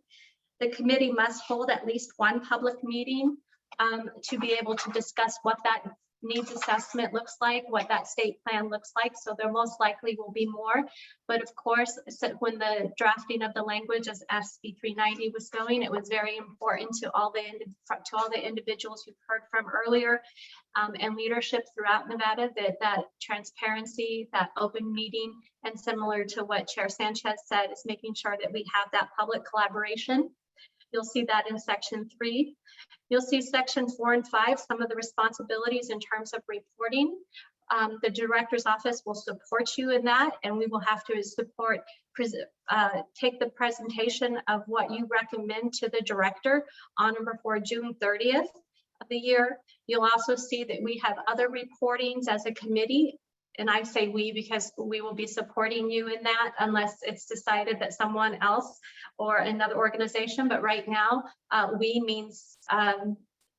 The committee must hold at least one public meeting to be able to discuss what that needs assessment looks like, what that state plan looks like. So there most likely will be more. But of course, so when the drafting of the language as SB 390 was going, it was very important to all the individuals you've heard from earlier and leadership throughout Nevada that transparency, that open meeting, and similar to what Chair Sanchez said, is making sure that we have that public collaboration. You'll see that in section 3. You'll see section 4 and 5, some of the responsibilities in terms of reporting. The director's office will support you in that, and we will have to support, take the presentation of what you recommend to the director on or before June 30th of the year. You'll also see that we have other reportings as a committee. And I say we because we will be supporting you in that unless it's decided that someone else or another organization. But right now, we means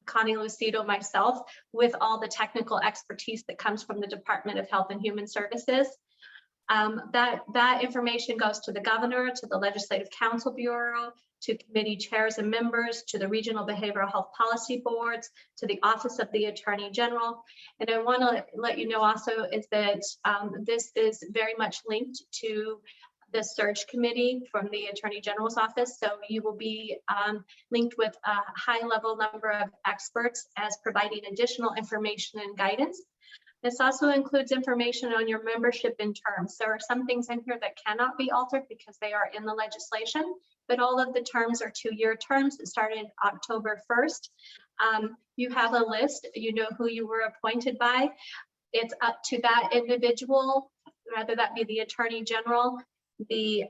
Connie Lucido, myself, with all the technical expertise that comes from the Department of Health and Human Services. That information goes to the governor, to the Legislative Council Bureau, to committee chairs and members, to the regional behavioral health policy boards, to the Office of the Attorney General. And I want to let you know also is that this is very much linked to the search committee from the Attorney General's office. So you will be linked with a high level number of experts as providing additional information and guidance. This also includes information on your membership in terms. There are some things in here that cannot be altered because they are in the legislation, but all of the terms are 2-year terms that started October 1st. You have a list, you know who you were appointed by. It's up to that individual, whether that be the Attorney General, the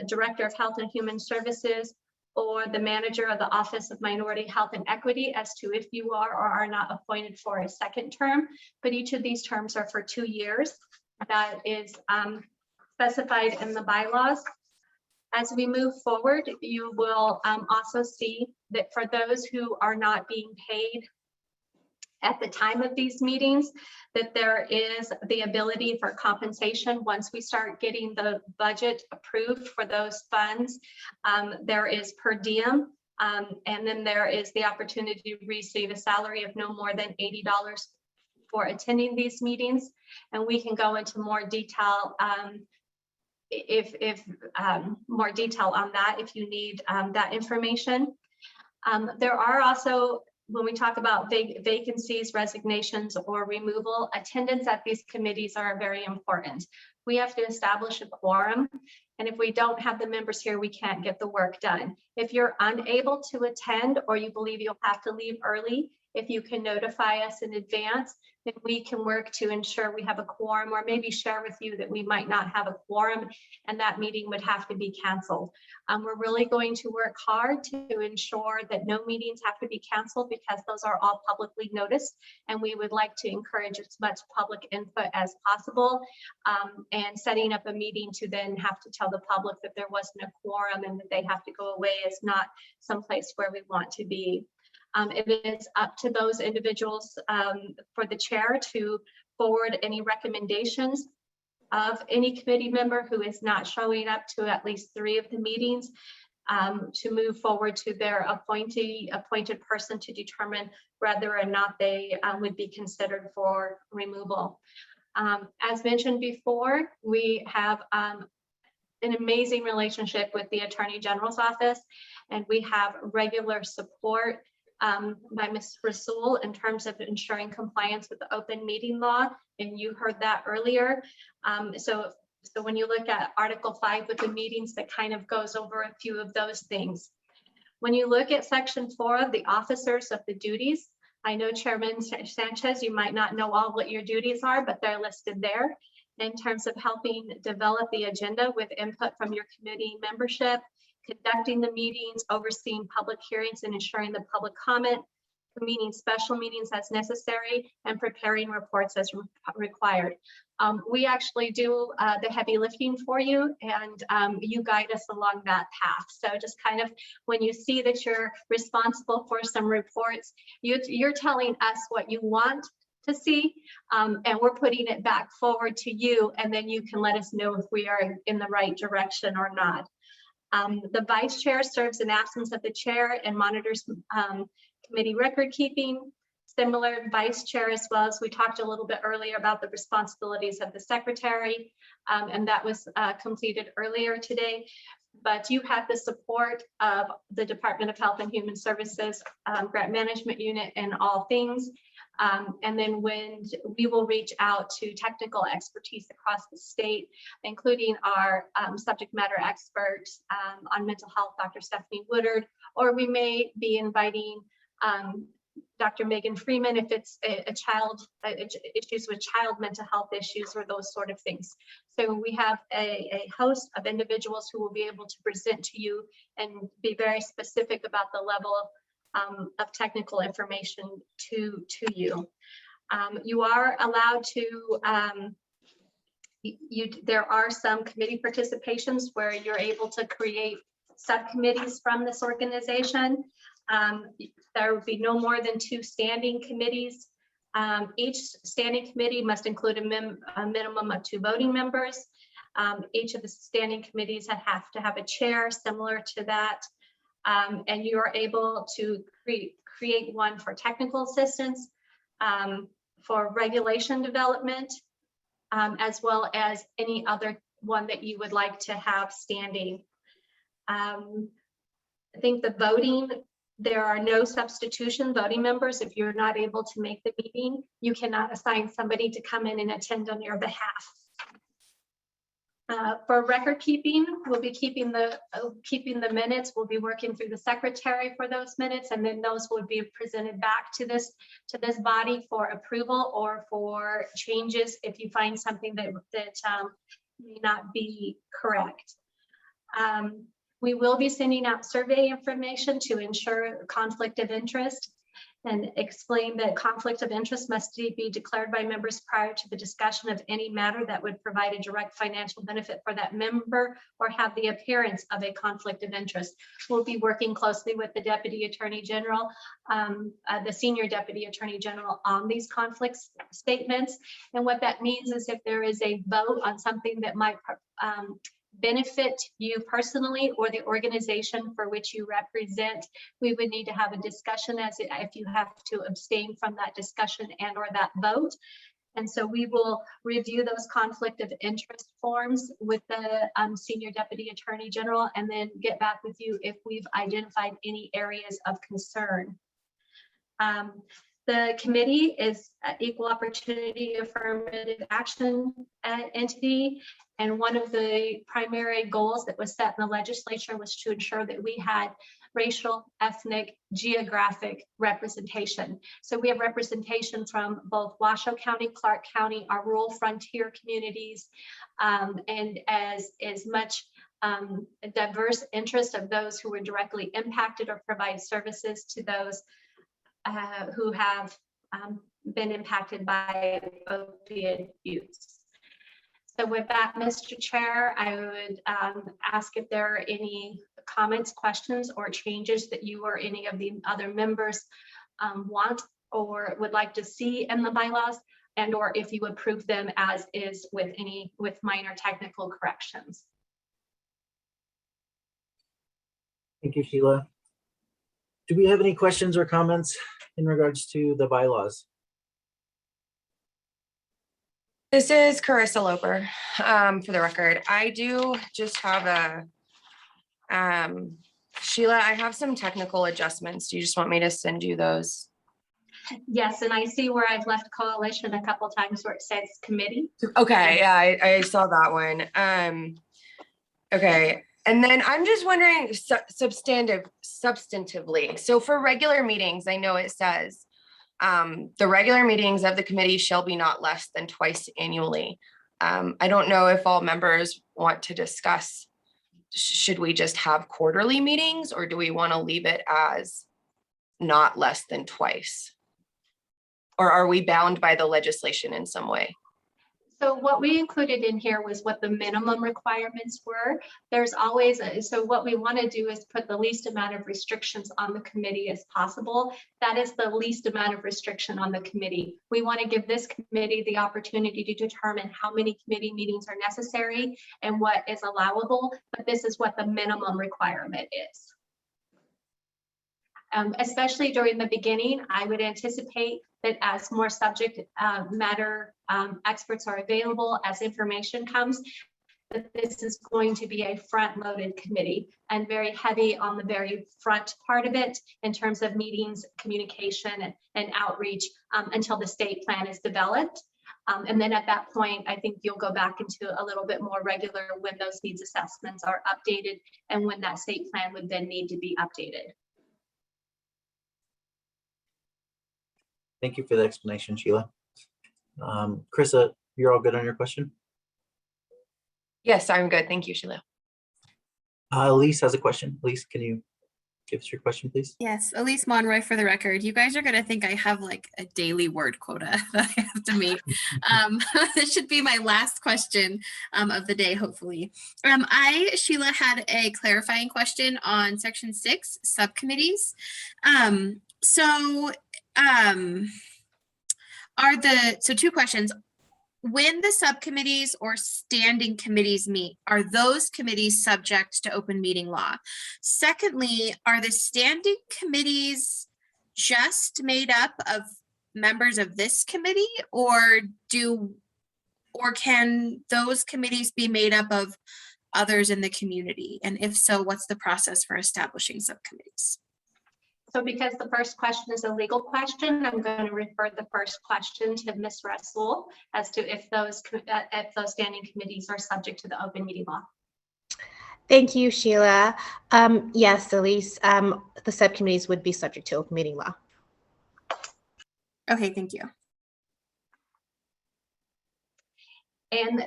Director of Health and Human Services, or the manager of the Office of Minority Health and Equity as to if you are or are not appointed for a second term. But each of these terms are for 2 years. That is specified in the bylaws. As we move forward, you will also see that for those who are not being paid at the time of these meetings, that there is the ability for compensation once we start getting the budget approved for those funds. There is per diem, and then there is the opportunity to receive a salary of no more than $80 for attending these meetings. And we can go into more detail more detail on that if you need that information. There are also, when we talk about vacancies, resignations, or removal, attendance at these committees are very important. We have to establish a quorum, and if we don't have the members here, we can't get the work done. If you're unable to attend or you believe you'll have to leave early, if you can notify us in advance, then we can work to ensure we have a quorum, or maybe share with you that we might not have a quorum and that meeting would have to be canceled. We're really going to work hard to ensure that no meetings have to be canceled because those are all publicly noticed, and we would like to encourage as much public input as possible, and setting up a meeting to then have to tell the public that there wasn't a quorum and that they have to go away is not someplace where we want to be. It is up to those individuals for the chair to forward any recommendations of any committee member who is not showing up to at least 3 of the meetings to move forward to their appointed person to determine whether or not they would be considered for removal. As mentioned before, we have an amazing relationship with the Attorney General's office, and we have regular support by Ms. Rasul in terms of ensuring compliance with the open meeting law, and you heard that earlier. So when you look at Article 5 with the meetings, that kind of goes over a few of those things. When you look at Section 4 of the officers of the duties, I know Chairman Sanchez, you might not know all what your duties are, but they're listed there in terms of helping develop the agenda with input from your committee membership, conducting the meetings, overseeing public hearings and ensuring the public comment, convening special meetings as necessary, and preparing reports as required. We actually do the heavy lifting for you, and you guide us along that path. So just kind of when you see that you're responsible for some reports, you're telling us what you want to see, and we're putting it back forward to you, and then you can let us know if we are in the right direction or not. The vice chair serves in absence of the chair and monitors committee record keeping, similar vice chair, as well as we talked a little bit earlier about the responsibilities of the secretary, and that was completed earlier today. But you have the support of the Department of Health and Human Services Grant Management Unit in all things. And then when we will reach out to technical expertise across the state, including our subject matter expert on mental health, Dr. Stephanie Woodard, or we may be inviting Dr. Megan Freeman if it's issues with child mental health issues or those sort of things. So we have a host of individuals who will be able to present to you and be very specific about the level of technical information to you. You are allowed to, there are some committee participations where you're able to create subcommittees from this organization. There will be no more than 2 standing committees. Each standing committee must include a minimum of 2 voting members. Each of the standing committees have to have a chair similar to that. And you are able to create one for technical assistance, for regulation development, as well as any other one that you would like to have standing. I think the voting, there are no substitution voting members. If you're not able to make the meeting, you cannot assign somebody to come in and attend on your behalf. For record keeping, we'll be keeping the minutes. We'll be working through the secretary for those minutes, and then those will be presented back to this body for approval or for changes if you find something that may not be correct. We will be sending out survey information to ensure conflict of interest, and explain that conflict of interest must be declared by members prior to the discussion of any matter that would provide a direct financial benefit for that member or have the appearance of a conflict of interest. We'll be working closely with the Deputy Attorney General, the Senior Deputy Attorney General on these conflict statements. And what that means is if there is a vote on something that might benefit you personally or the organization for which you represent, we would need to have a discussion as if you have to abstain from that discussion and or that vote. And so we will review those conflict of interest forms with the Senior Deputy Attorney General and then get back with you if we've identified any areas of concern. The committee is an equal opportunity affirmative action entity. And one of the primary goals that was set in the legislature was to ensure that we had racial, ethnic, geographic representation. So we have representation from both Washoe County, Clark County, our rural frontier communities, and as much diverse interest of those who were directly impacted or provide services to those who have been impacted by opiate use. So with that, Mr. Chair, I would ask if there are any comments, questions, or changes that you or any of the other members want or would like to see in the bylaws, and or if you approve them as is with minor technical corrections. Thank you, Sheila. Do we have any questions or comments in regards to the bylaws? This is Carissa Loper, for the record. I do just have Sheila, I have some technical adjustments. Do you just want me to send you those? Yes, and I see where I've left coalition a couple times where it says committee. Okay, yeah, I saw that one. Okay, and then I'm just wondering substantively. So for regular meetings, I know it says the regular meetings of the committee shall be not less than twice annually. I don't know if all members want to discuss, should we just have quarterly meetings or do we want to leave it as not less than twice? Or are we bound by the legislation in some way? So what we included in here was what the minimum requirements were. There's always, so what we want to do is put the least amount of restrictions on the committee as possible. That is the least amount of restriction on the committee. We want to give this committee the opportunity to determine how many committee meetings are necessary and what is allowable, but this is what the minimum requirement is. Especially during the beginning, I would anticipate that as more subject matter experts are available, as information comes, that this is going to be a front-loaded committee and very heavy on the very front part of it in terms of meetings, communication, and outreach until the state plan is developed. And then at that point, I think you'll go back into a little bit more regular when those needs assessments are updated and when that state plan would then need to be updated. Thank you for the explanation, Sheila. Carissa, you're all good on your question? Yes, I'm good. Thank you, Sheila. Elise has a question. Elise, can you give us your question, please? Yes, Elise Monroy for the record. You guys are gonna think I have like a daily word quota that I have to meet. This should be my last question of the day, hopefully. Sheila, had a clarifying question on section 6, subcommittees. So two questions. When the subcommittees or standing committees meet, are those committees subject to open meeting law? Secondly, are the standing committees just made up of members of this committee, or can those committees be made up of others in the community? And if so, what's the process for establishing subcommittees? So because the first question is a legal question, I'm going to refer the first question to Ms. Rasul as to if those standing committees are subject to the open meeting law. Thank you, Sheila. Yes, Elise, the subcommittees would be subject to open meeting law. Okay, thank you. And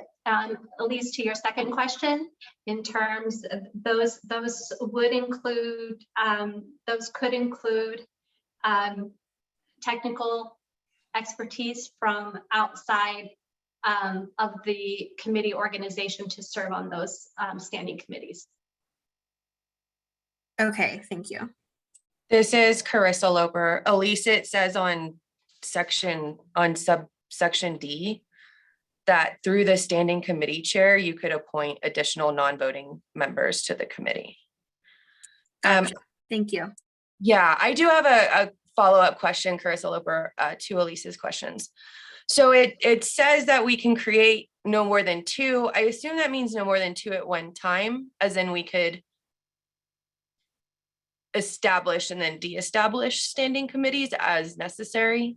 Elise, to your second question, in terms of those would include, those could include technical expertise from outside of the committee organization to serve on those standing committees. Okay, thank you. This is Carissa Loper. Elise, it says on subsection D that through the standing committee chair, you could appoint additional non-voting members to the committee. Gotcha. Thank you. Yeah, I do have a follow-up question, Carissa Loper, to Elise's questions. So it says that we can create no more than 2. I assume that means no more than 2 at one time, as in we could establish and then de-establish standing committees as necessary.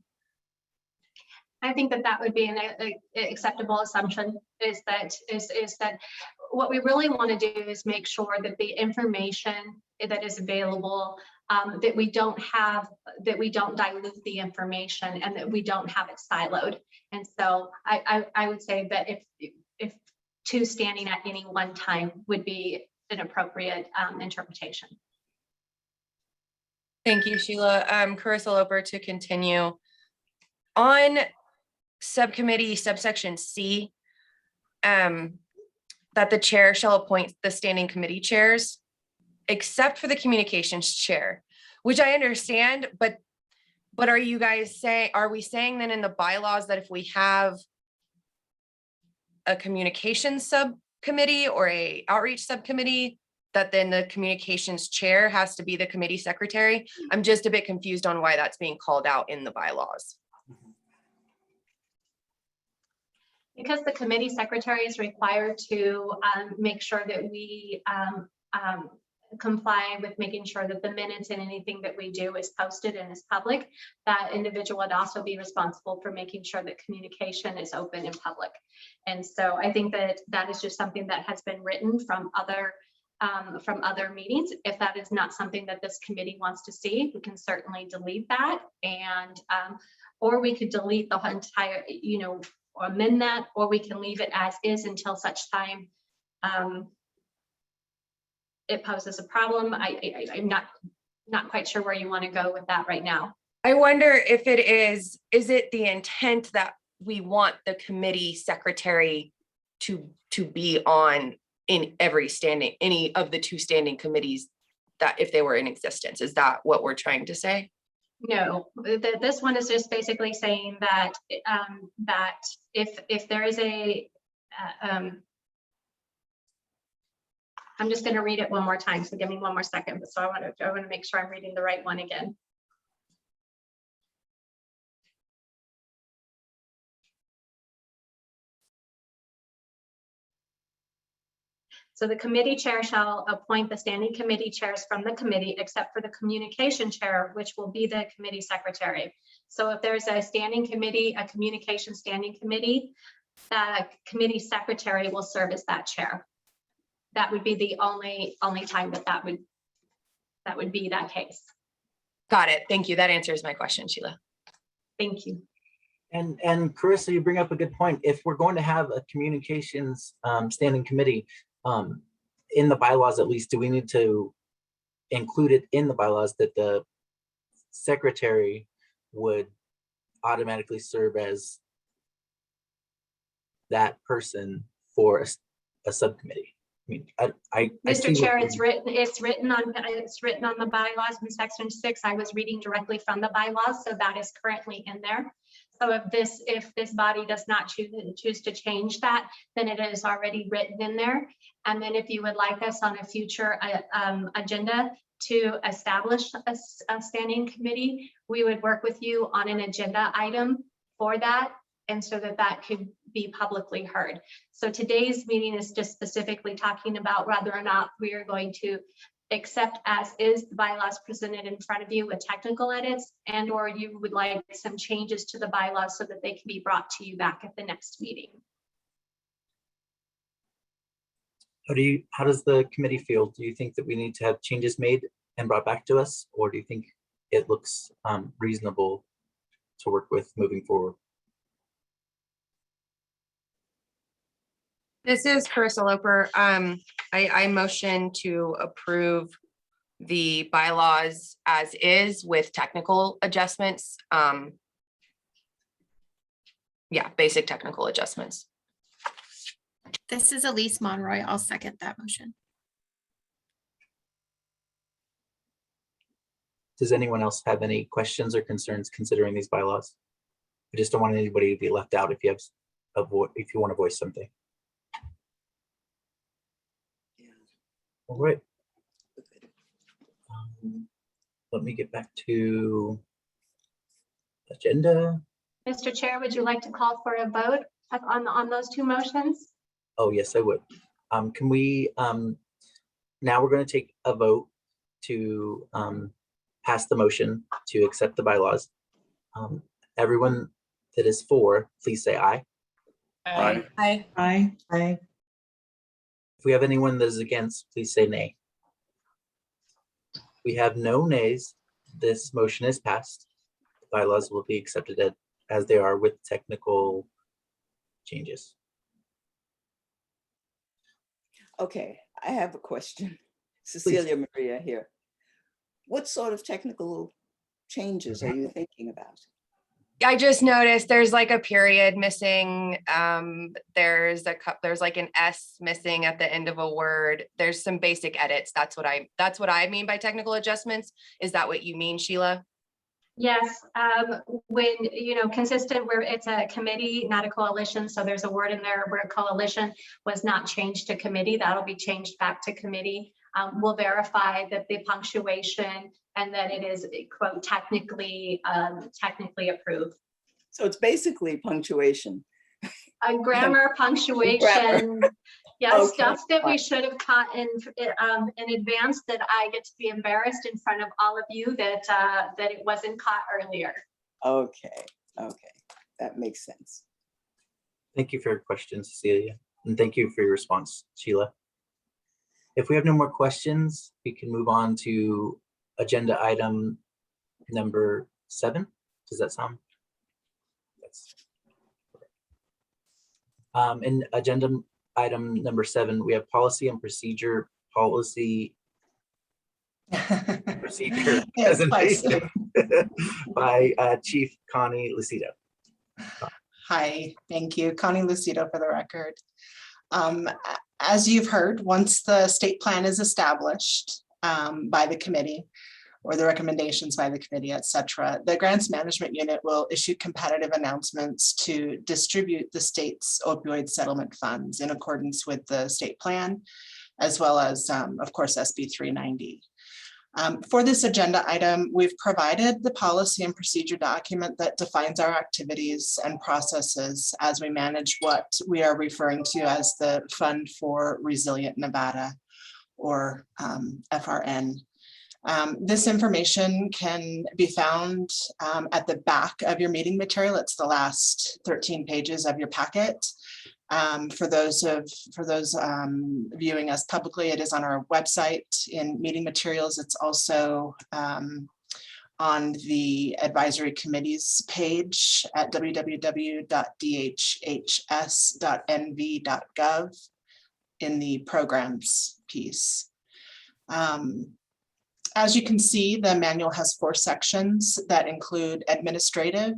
I think that would be an acceptable assumption, is that what we really want to do is make sure that the information that is available, that we don't dilute the information and that we don't have it siloed. And so I would say that if 2 standing at any one time would be an appropriate interpretation. Thank you, Sheila. Carissa Loper, to continue. On subcommittee subsection C, that the chair shall appoint the standing committee chairs, except for the communications chair, which I understand, but are you guys saying, are we saying then in the bylaws that if we have a communications subcommittee or a outreach subcommittee, that then the communications chair has to be the committee secretary? I'm just a bit confused on why that's being called out in the bylaws. Because the committee secretary is required to make sure that we comply with making sure that the minutes and anything that we do is posted and is public, that individual would also be responsible for making sure that communication is open and public. And so I think that is just something that has been written from other meetings. If that is not something that this committee wants to see, we can certainly delete that, and or we could delete the whole entire, or amend that, or we can leave it as is until such time it poses a problem. I'm not quite sure where you want to go with that right now. I wonder if it is it the intent that we want the committee secretary to be on in any of the 2 standing committees, that if they were in existence? Is that what we're trying to say? No, this one is just basically saying that that if there is a I'm just going to read it one more time. So give me one more second. So I want to make sure I'm reading the right one again. So the committee chair shall appoint the standing committee chairs from the committee, except for the communication chair, which will be the committee secretary. So if there's a standing committee, a communication standing committee, the committee secretary will serve as that chair. That would be the only time that would be that case. Got it. Thank you. That answers my question, Sheila. Thank you. And Carissa, you bring up a good point. If we're going to have a communications standing committee, in the bylaws, at least, do we need to include it in the bylaws that the secretary would automatically serve as that person for a subcommittee? I mean, I Mr. Chair, it's written on the bylaws in section 6. I was reading directly from the bylaws, so that is currently in there. So if this body does not choose to change that, then it is already written in there. And then if you would like us on a future agenda to establish a standing committee, we would work with you on an agenda item for that, and so that could be publicly heard. So today's meeting is just specifically talking about whether or not we are going to accept as is the bylaws presented in front of you with technical edits, and or you would like some changes to the bylaws so that they can be brought to you back at the next meeting. How does the committee feel? Do you think that we need to have changes made and brought back to us, or do you think it looks reasonable to work with moving forward? This is Carissa Loper. I motion to approve the bylaws as is with technical adjustments. Yeah, basic technical adjustments. This is Elise Monroy. I'll second that motion. Does anyone else have any questions or concerns considering these bylaws? I just don't want anybody to be left out if you have if you want to voice something. All right. Let me get back to agenda. Mr. Chair, would you like to call for a vote on those two motions? Oh, yes, I would. Can we, now we're going to take a vote to pass the motion to accept the bylaws. Everyone that is for, please say aye. Aye. Aye. Aye. Aye. If we have anyone that is against, please say nay. We have no nays. This motion is passed. The bylaws will be accepted as they are with technical changes. Okay, I have a question. Cecilia Maria here. What sort of technical changes are you thinking about? I just noticed there's like a period missing. There's like an S missing at the end of a word. There's some basic edits. That's what I mean by technical adjustments. Is that what you mean, Sheila? Yes, when, consistent where it's a committee, not a coalition. So there's a word in there where coalition was not changed to committee. That'll be changed back to committee. We'll verify that the punctuation and that it is, quote, technically approved. So it's basically punctuation. Grammar, punctuation. Grammar. Yeah, Okay, stuff that we fine. should have caught in advance that I get to be embarrassed in front of all of you that it wasn't caught earlier. Okay, that makes sense. Thank you for your question, Cecilia, and thank you for your response, Sheila. If we have no more questions, we can move on to agenda item number 7. Does that sound? That's in agenda item number 7, we have policy and procedure Yes, presentation by Chief Connie Lucido. Hi, thank you. Connie Lucido for the record. As you've heard, once the state plan is established by the committee or the recommendations by the committee, et cetera, the grants management unit will issue competitive announcements to distribute the state's opioid settlement funds in accordance with the state plan as well as, of course, SB 390. For this agenda item, we've provided the policy and procedure document that defines our activities and processes as we manage what we are referring to as the Fund for Resilient Nevada, or FRN. This information can be found at the back of your meeting material. It's the last 13 pages of your packet. For those viewing us publicly, it is on our website in meeting materials. It's also on the advisory committee's page at www.dhhs.nv.gov in the programs piece. As you can see, the manual has 4 sections that include administrative,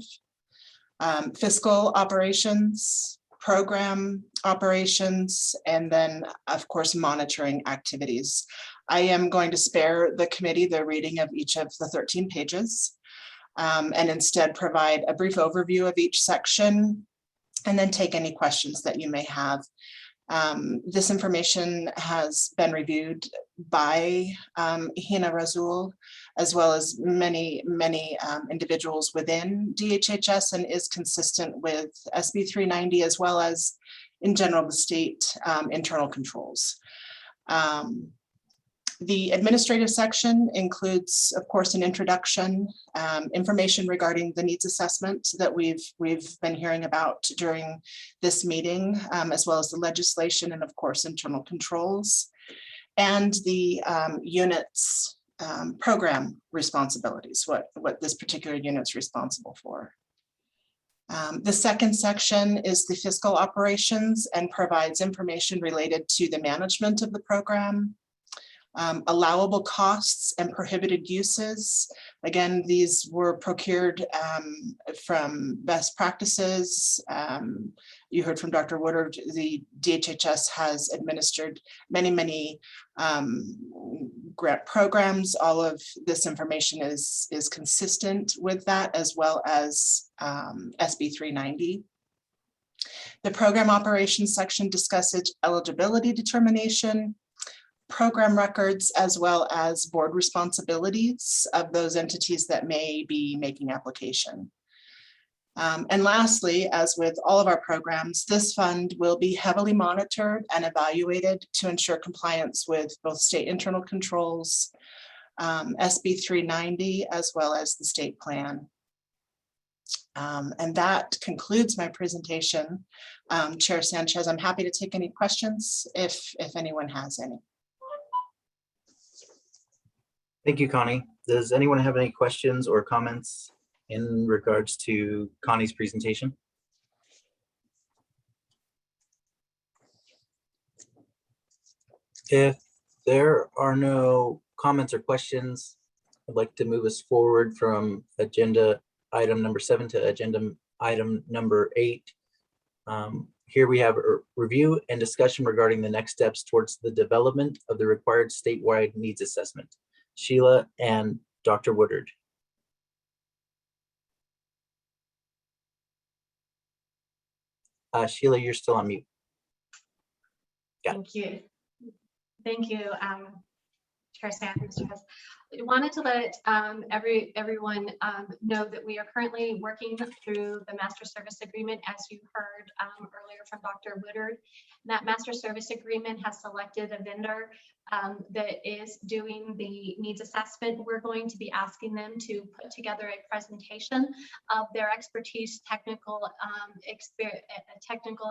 fiscal operations, program operations, and then, of course, monitoring activities. I am going to spare the committee the reading of each of the 13 pages and instead provide a brief overview of each section and then take any questions that you may have. This information has been reviewed by Hina Razul, as well as many individuals within DHHS, and is consistent with SB 390, as well as in general the state internal controls. The administrative section includes, of course, an introduction, information regarding the needs assessment that we've been hearing about during this meeting, as well as the legislation and, of course, internal controls, and the unit's program responsibilities, what this particular unit's responsible for. The second section is the fiscal operations and provides information related to the management of the program, allowable costs and prohibited uses. Again, these were procured from best practices. You heard from Dr. Woodard, the DHHS has administered many grant programs. All of this information is consistent with that, as well as SB 390. The program operations section discusses eligibility determination, program records, as well as board responsibilities of those entities that may be making application. And lastly, as with all of our programs, this fund will be heavily monitored and evaluated to ensure compliance with both state internal controls, SB 390, as well as the state plan. And that concludes my presentation. Chair Sanchez, I'm happy to take any questions if anyone has any. Thank you, Connie. Does anyone have any questions or comments in regards to Connie's presentation? If there are no comments or questions, I'd like to move us forward from agenda item number 7 to agenda item number 8. Here we have a review and discussion regarding the next steps towards the development of the required statewide needs assessment. Sheila and Dr. Woodard. Sheila, you're still on mute. Yeah. Thank you. Thank you, Chair Sanders. I wanted to let everyone know that we are currently working through the master service agreement, as you heard earlier from Dr. Woodard. That master service agreement has selected a vendor that is doing the needs assessment. We're going to be asking them to put together a presentation of their expertise, technical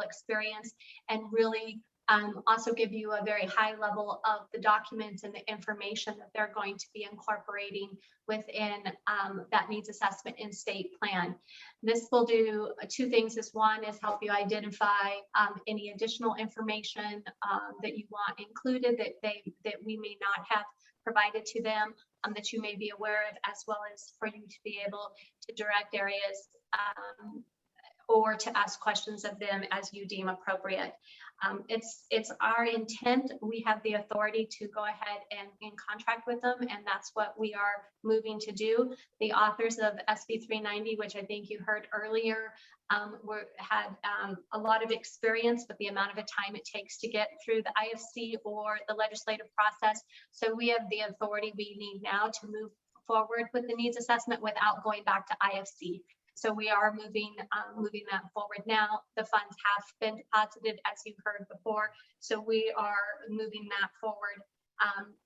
experience, and really also give you a very high level of the documents and the information that they're going to be incorporating within that needs assessment in state plan. This will do 2 things. One is help you identify any additional information that you want included that we may not have provided to them, that you may be aware of, as well as for you to be able to direct areas or to ask questions of them as you deem appropriate. It's our intent. We have the authority to go ahead and contract with them, and that's what we are moving to do. The authors of SB 390, which I think you heard earlier, had a lot of experience with the amount of time it takes to get through the IFC or the legislative process. So we have the authority we need now to move forward with the needs assessment without going back to IFC. So we are moving that forward now. The funds have been deposited, as you heard before. So we are moving that forward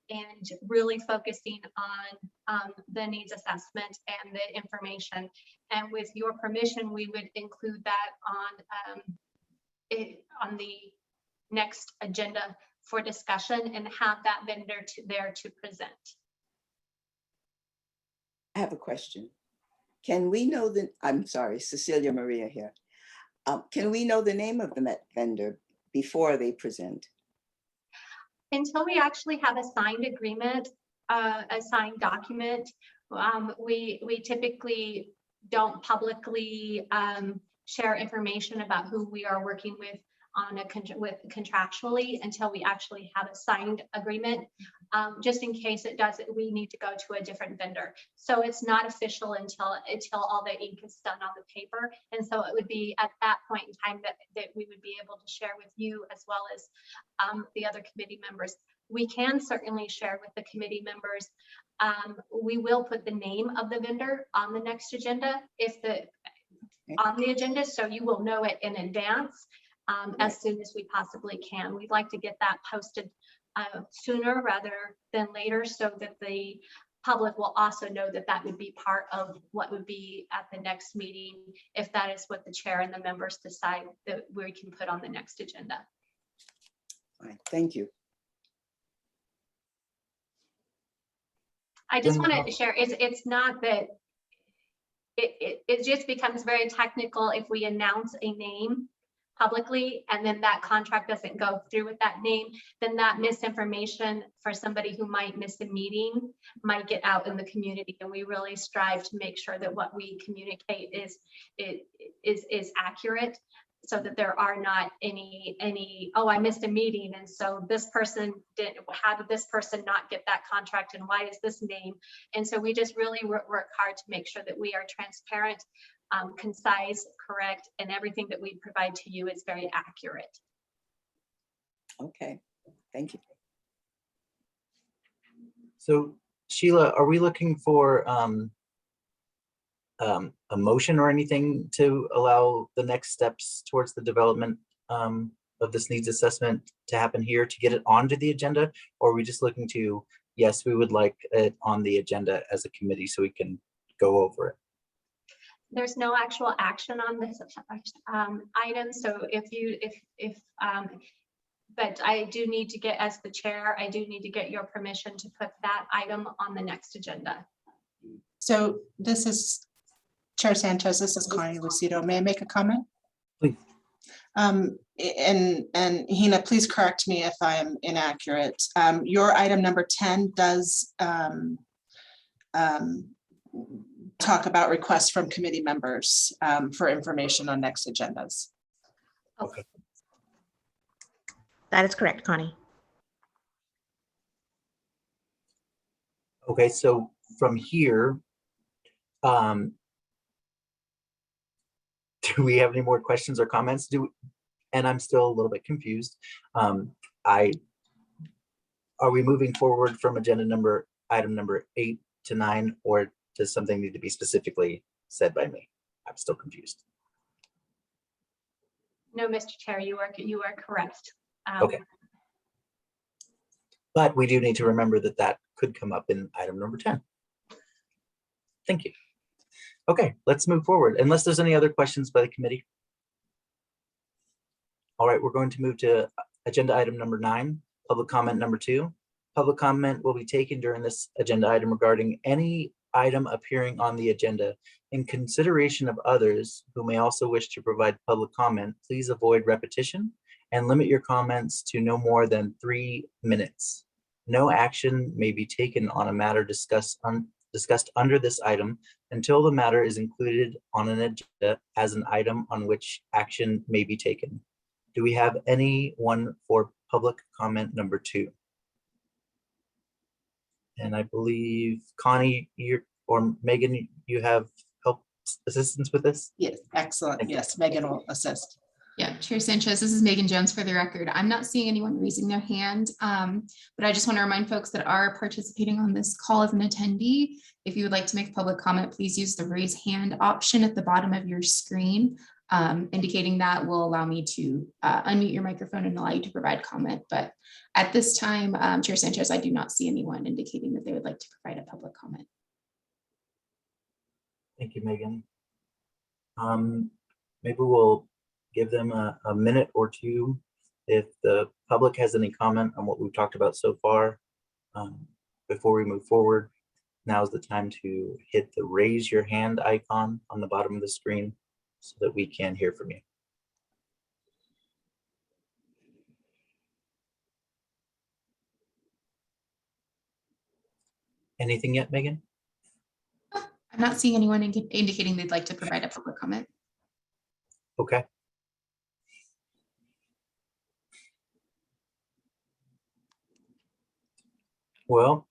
and really focusing on the needs assessment and the information. And with your permission, we would include that on the next agenda for discussion and have that vendor there to present. I have a question. Can we know I'm sorry, Cecilia Maria here. Can we know the name of the vendor before they present? Until we actually have a signed agreement, a signed document, we typically don't publicly share information about who we are working with contractually until we actually have a signed agreement. Just in case we need to go to a different vendor. So it's not official until all the ink is done on the paper. And so it would be at that point in time that we would be able to share with you as well as the other committee members. We can certainly share with the committee members. We will put the name of the vendor on the next agenda on the agenda, so you will know it in advance as soon as we possibly can. We'd like to get that posted sooner rather than later, so that the public will also know that that would be part of what would be at the next meeting, if that is what the chair and the members decide that we can put on the next agenda. All right, thank you. I just wanted to share, it's not that, it just becomes very technical if we announce a name publicly and then that contract doesn't go through with that name, then that misinformation for somebody who might miss a meeting might get out in the community. And we really strive to make sure that what we communicate is accurate, so that there are not any, oh, I missed a meeting, and so this person how did this person not get that contract, and why is this name? And so we just really work hard to make sure that we are transparent, concise, correct, and everything that we provide to you is very accurate. Okay, thank you. So Sheila, are we looking for a motion or anything to allow the next steps towards the development of this needs assessment to happen here to get it onto the agenda? Or are we just looking to, yes, we would like it on the agenda as a committee so we can go over it? There's no actual action on this item. So but I do need to get, as the chair, I do need to get your permission to put that item on the next agenda. So this is Chair Santos, this is Connie Lucido. May I make a comment? Please. And Hina, please correct me if I am inaccurate. Your item number 10 does talk about requests from committee members for information on next agendas. Okay. That is correct, Connie. Okay, so from here, do we have any more questions or comments? And I'm still a little bit confused. Are we moving forward from item number 8 to 9, or does something need to be specifically said by me? I'm still confused. No, Mr. Chair, you are correct. Okay. But we do need to remember that that could come up in item number 10. Thank you. Okay, let's move forward, unless there's any other questions by the committee. All right, we're going to move to agenda item number 9, public comment number 2. Public comment will be taken during this agenda item regarding any item appearing on the agenda. In consideration of others who may also wish to provide public comment, please avoid repetition and limit your comments to no more than 3 minutes. No action may be taken on a matter discussed discussed under this item until the matter is included on an agenda as an item on which action may be taken. Do we have anyone for public comment number 2? And I believe Connie, or Megan, you have help assistance with this? Yes, excellent. Yes, Megan will assist. Yeah, Chair Sanchez, this is Megan Jones for the record. I'm not seeing anyone raising their hand, but I just want to remind folks that are participating on this call as an attendee. If you would like to make public comment, please use the raise hand option at the bottom of your screen. Indicating that will allow me to unmute your microphone and allow you to provide comment. But at this time, Chair Sanchez, I do not see anyone indicating that they would like to provide a public comment. Thank you, Megan. Maybe we'll give them a minute or two if the public has any comment on what we've talked about so far. Before we move forward, now's the time to hit the raise your hand icon on the bottom of the screen so that we can hear from you. Anything yet, Megan? I'm not seeing anyone indicating they'd like to provide a public comment. Okay. Well,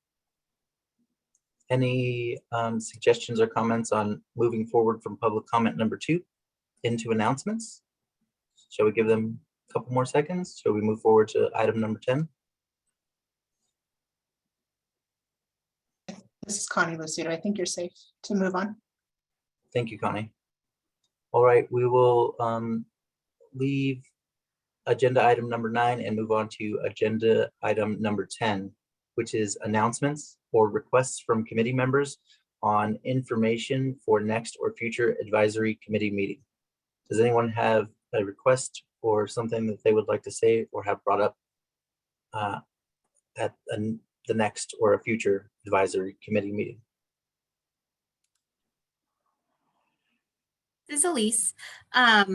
any suggestions or comments on moving forward from public comment number 2 into announcements? Shall we give them a couple more seconds? Shall we move forward to item number 10? This is Connie Lucido. I think you're safe to move on. Thank you, Connie. All right, we will leave agenda item number 9 and move on to agenda item number 10, which is announcements or requests from committee members on information for next or future advisory committee meeting. Does anyone have a request or something that they would like to say or have brought up at the next or a future advisory committee meeting? This is Elise. This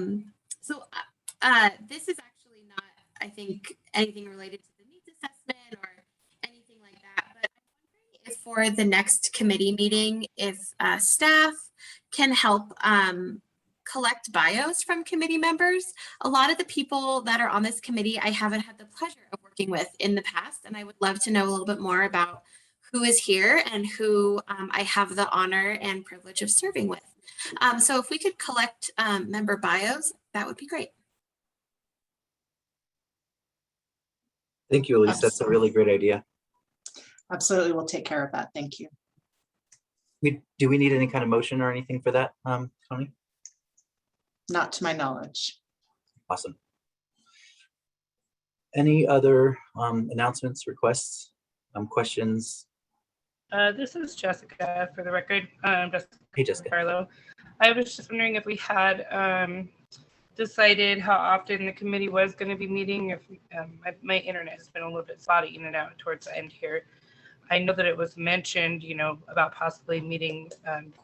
is actually not, I think, anything related to the needs assessment or anything like that, but I'm wondering if for the next committee meeting, if staff can help collect bios from committee members. A lot of the people that are on this committee, I haven't had the pleasure of working with in the past, and I would love to know a little bit more about who is here and who I have the honor and privilege of serving with. So if we could collect member bios, that would be great. Thank you, Elise. That's a really great idea. Absolutely, we'll take care of that. Thank you. Do we need any kind of motion or anything for that, Tony? Not to my knowledge. Awesome. Any other announcements, requests, questions? This is Jessica for the record. Hey, Jessica. Carlo. I was just wondering if we had decided how often the committee was going to be meeting. If my internet has been a little bit spotty in and out towards the end here. I know that it was mentioned, you know, about possibly meeting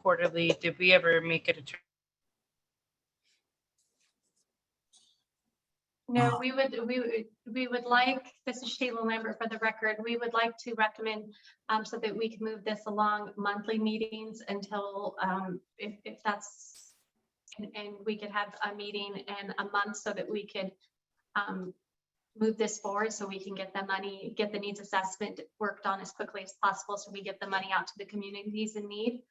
quarterly. Did we ever make it a No, we would like, this is Sheila Lambert for the record, we would like to recommend so that we can move this along monthly meetings until if that's, and we could have a meeting in a month so that we could move this forward so we can get the money, get the needs assessment worked on as quickly as possible so we get the money out to the communities in need.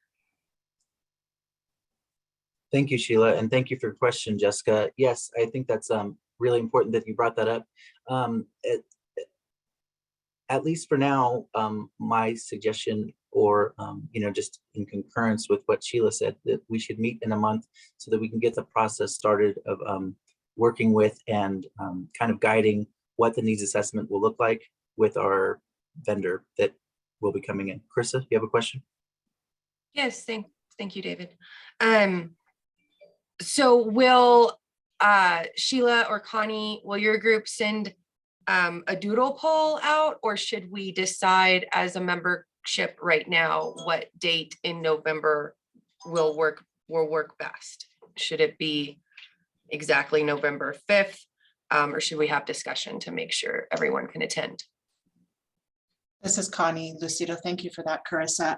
Thank you, Sheila, and thank you for your question, Jessica. Yes, I think that's really important that you brought that up. At least for now, my suggestion, or you know, just in concurrence with what Sheila said, that we should meet in a month so that we can get the process started of working with and kind of guiding what the needs assessment will look like with our vendor that will be coming in. Carissa, you have a question? Yes, thank you, David. So will Sheila or Connie, will your group send a doodle poll out, or should we decide as a membership right now what date in November will work best? Should it be exactly November 5th, or should we have discussion to make sure everyone can attend? This is Connie Lucido. Thank you for that, Carissa.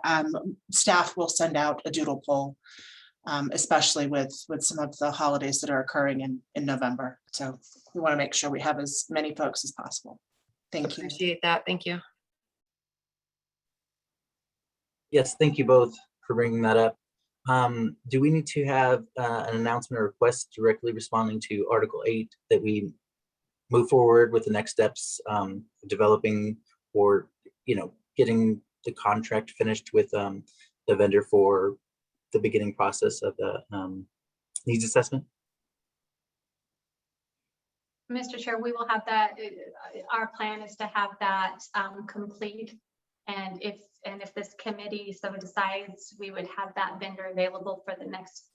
Staff will send out a doodle poll, especially with some of the holidays that are occurring in November. So we want to make sure we have as many folks as possible. Thank you. Appreciate that. Thank you. Yes, thank you both for bringing that up. Do we need to have an announcement or request directly responding to Article 8 that we move forward with the next steps, developing or, getting the contract finished with the vendor for the beginning process of the needs assessment? Mr. Chair, we will have that. Our plan is to have that complete. And if this committee so decides, we would have that vendor available for the next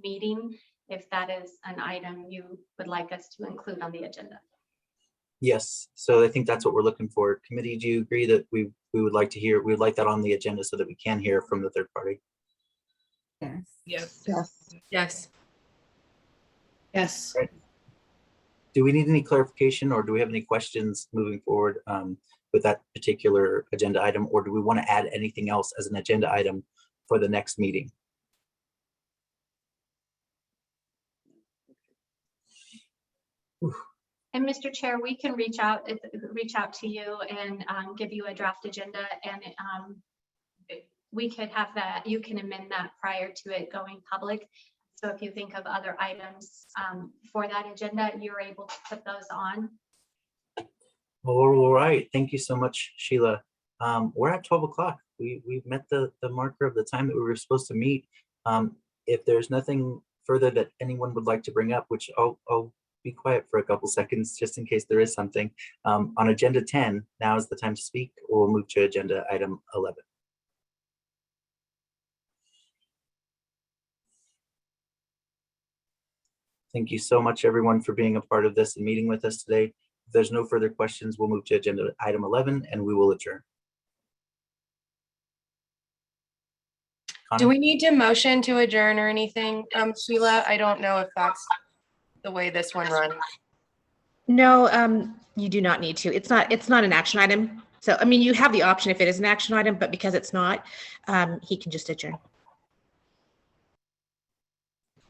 meeting, if that is an item you would like us to include on the agenda. Yes, so I think that's what we're looking for. Committee, do you agree that we would like to hear, we would like that on the agenda so that we can hear from the third party? Yes. Yes. Yes. Yes. Yes. Right. Do we need any clarification or do we have any questions moving forward with that particular agenda item, or do we want to add anything else as an agenda item for the next meeting? And Mr. Chair, we can reach out to you and give you a draft agenda, and we could have that, you can amend that prior to it going public. So if you think of other items for that agenda, you're able to put those on. All right, thank you so much, Sheila. We're at 12 o'clock. We've met the marker of the time that we were supposed to meet. If there's nothing further that anyone would like to bring up, which I'll be quiet for a couple seconds just in case there is something. On agenda 10, now is the time to speak, or we'll move to agenda item 11. Thank you so much, everyone, for being a part of this and meeting with us today. If there's no further questions, we'll move to agenda item 11 and we will adjourn. Connie? Do we need to motion to adjourn or anything, Sheila? I don't know if that's the way this one runs. No, you do not need to. It's not an action item. So, I mean, you have the option if it is an action item, but because it's not, he can just adjourn.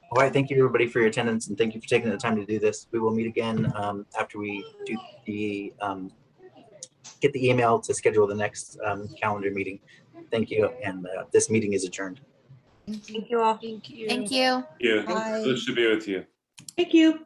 All right, thank you everybody for your attendance and thank you for taking the time to do this. We will meet again after we do the get the email to schedule the next calendar meeting. Thank you, and this meeting is adjourned. Thank you all. Thank you. Thank you. Yeah, Bye. this should be with you. Thank you.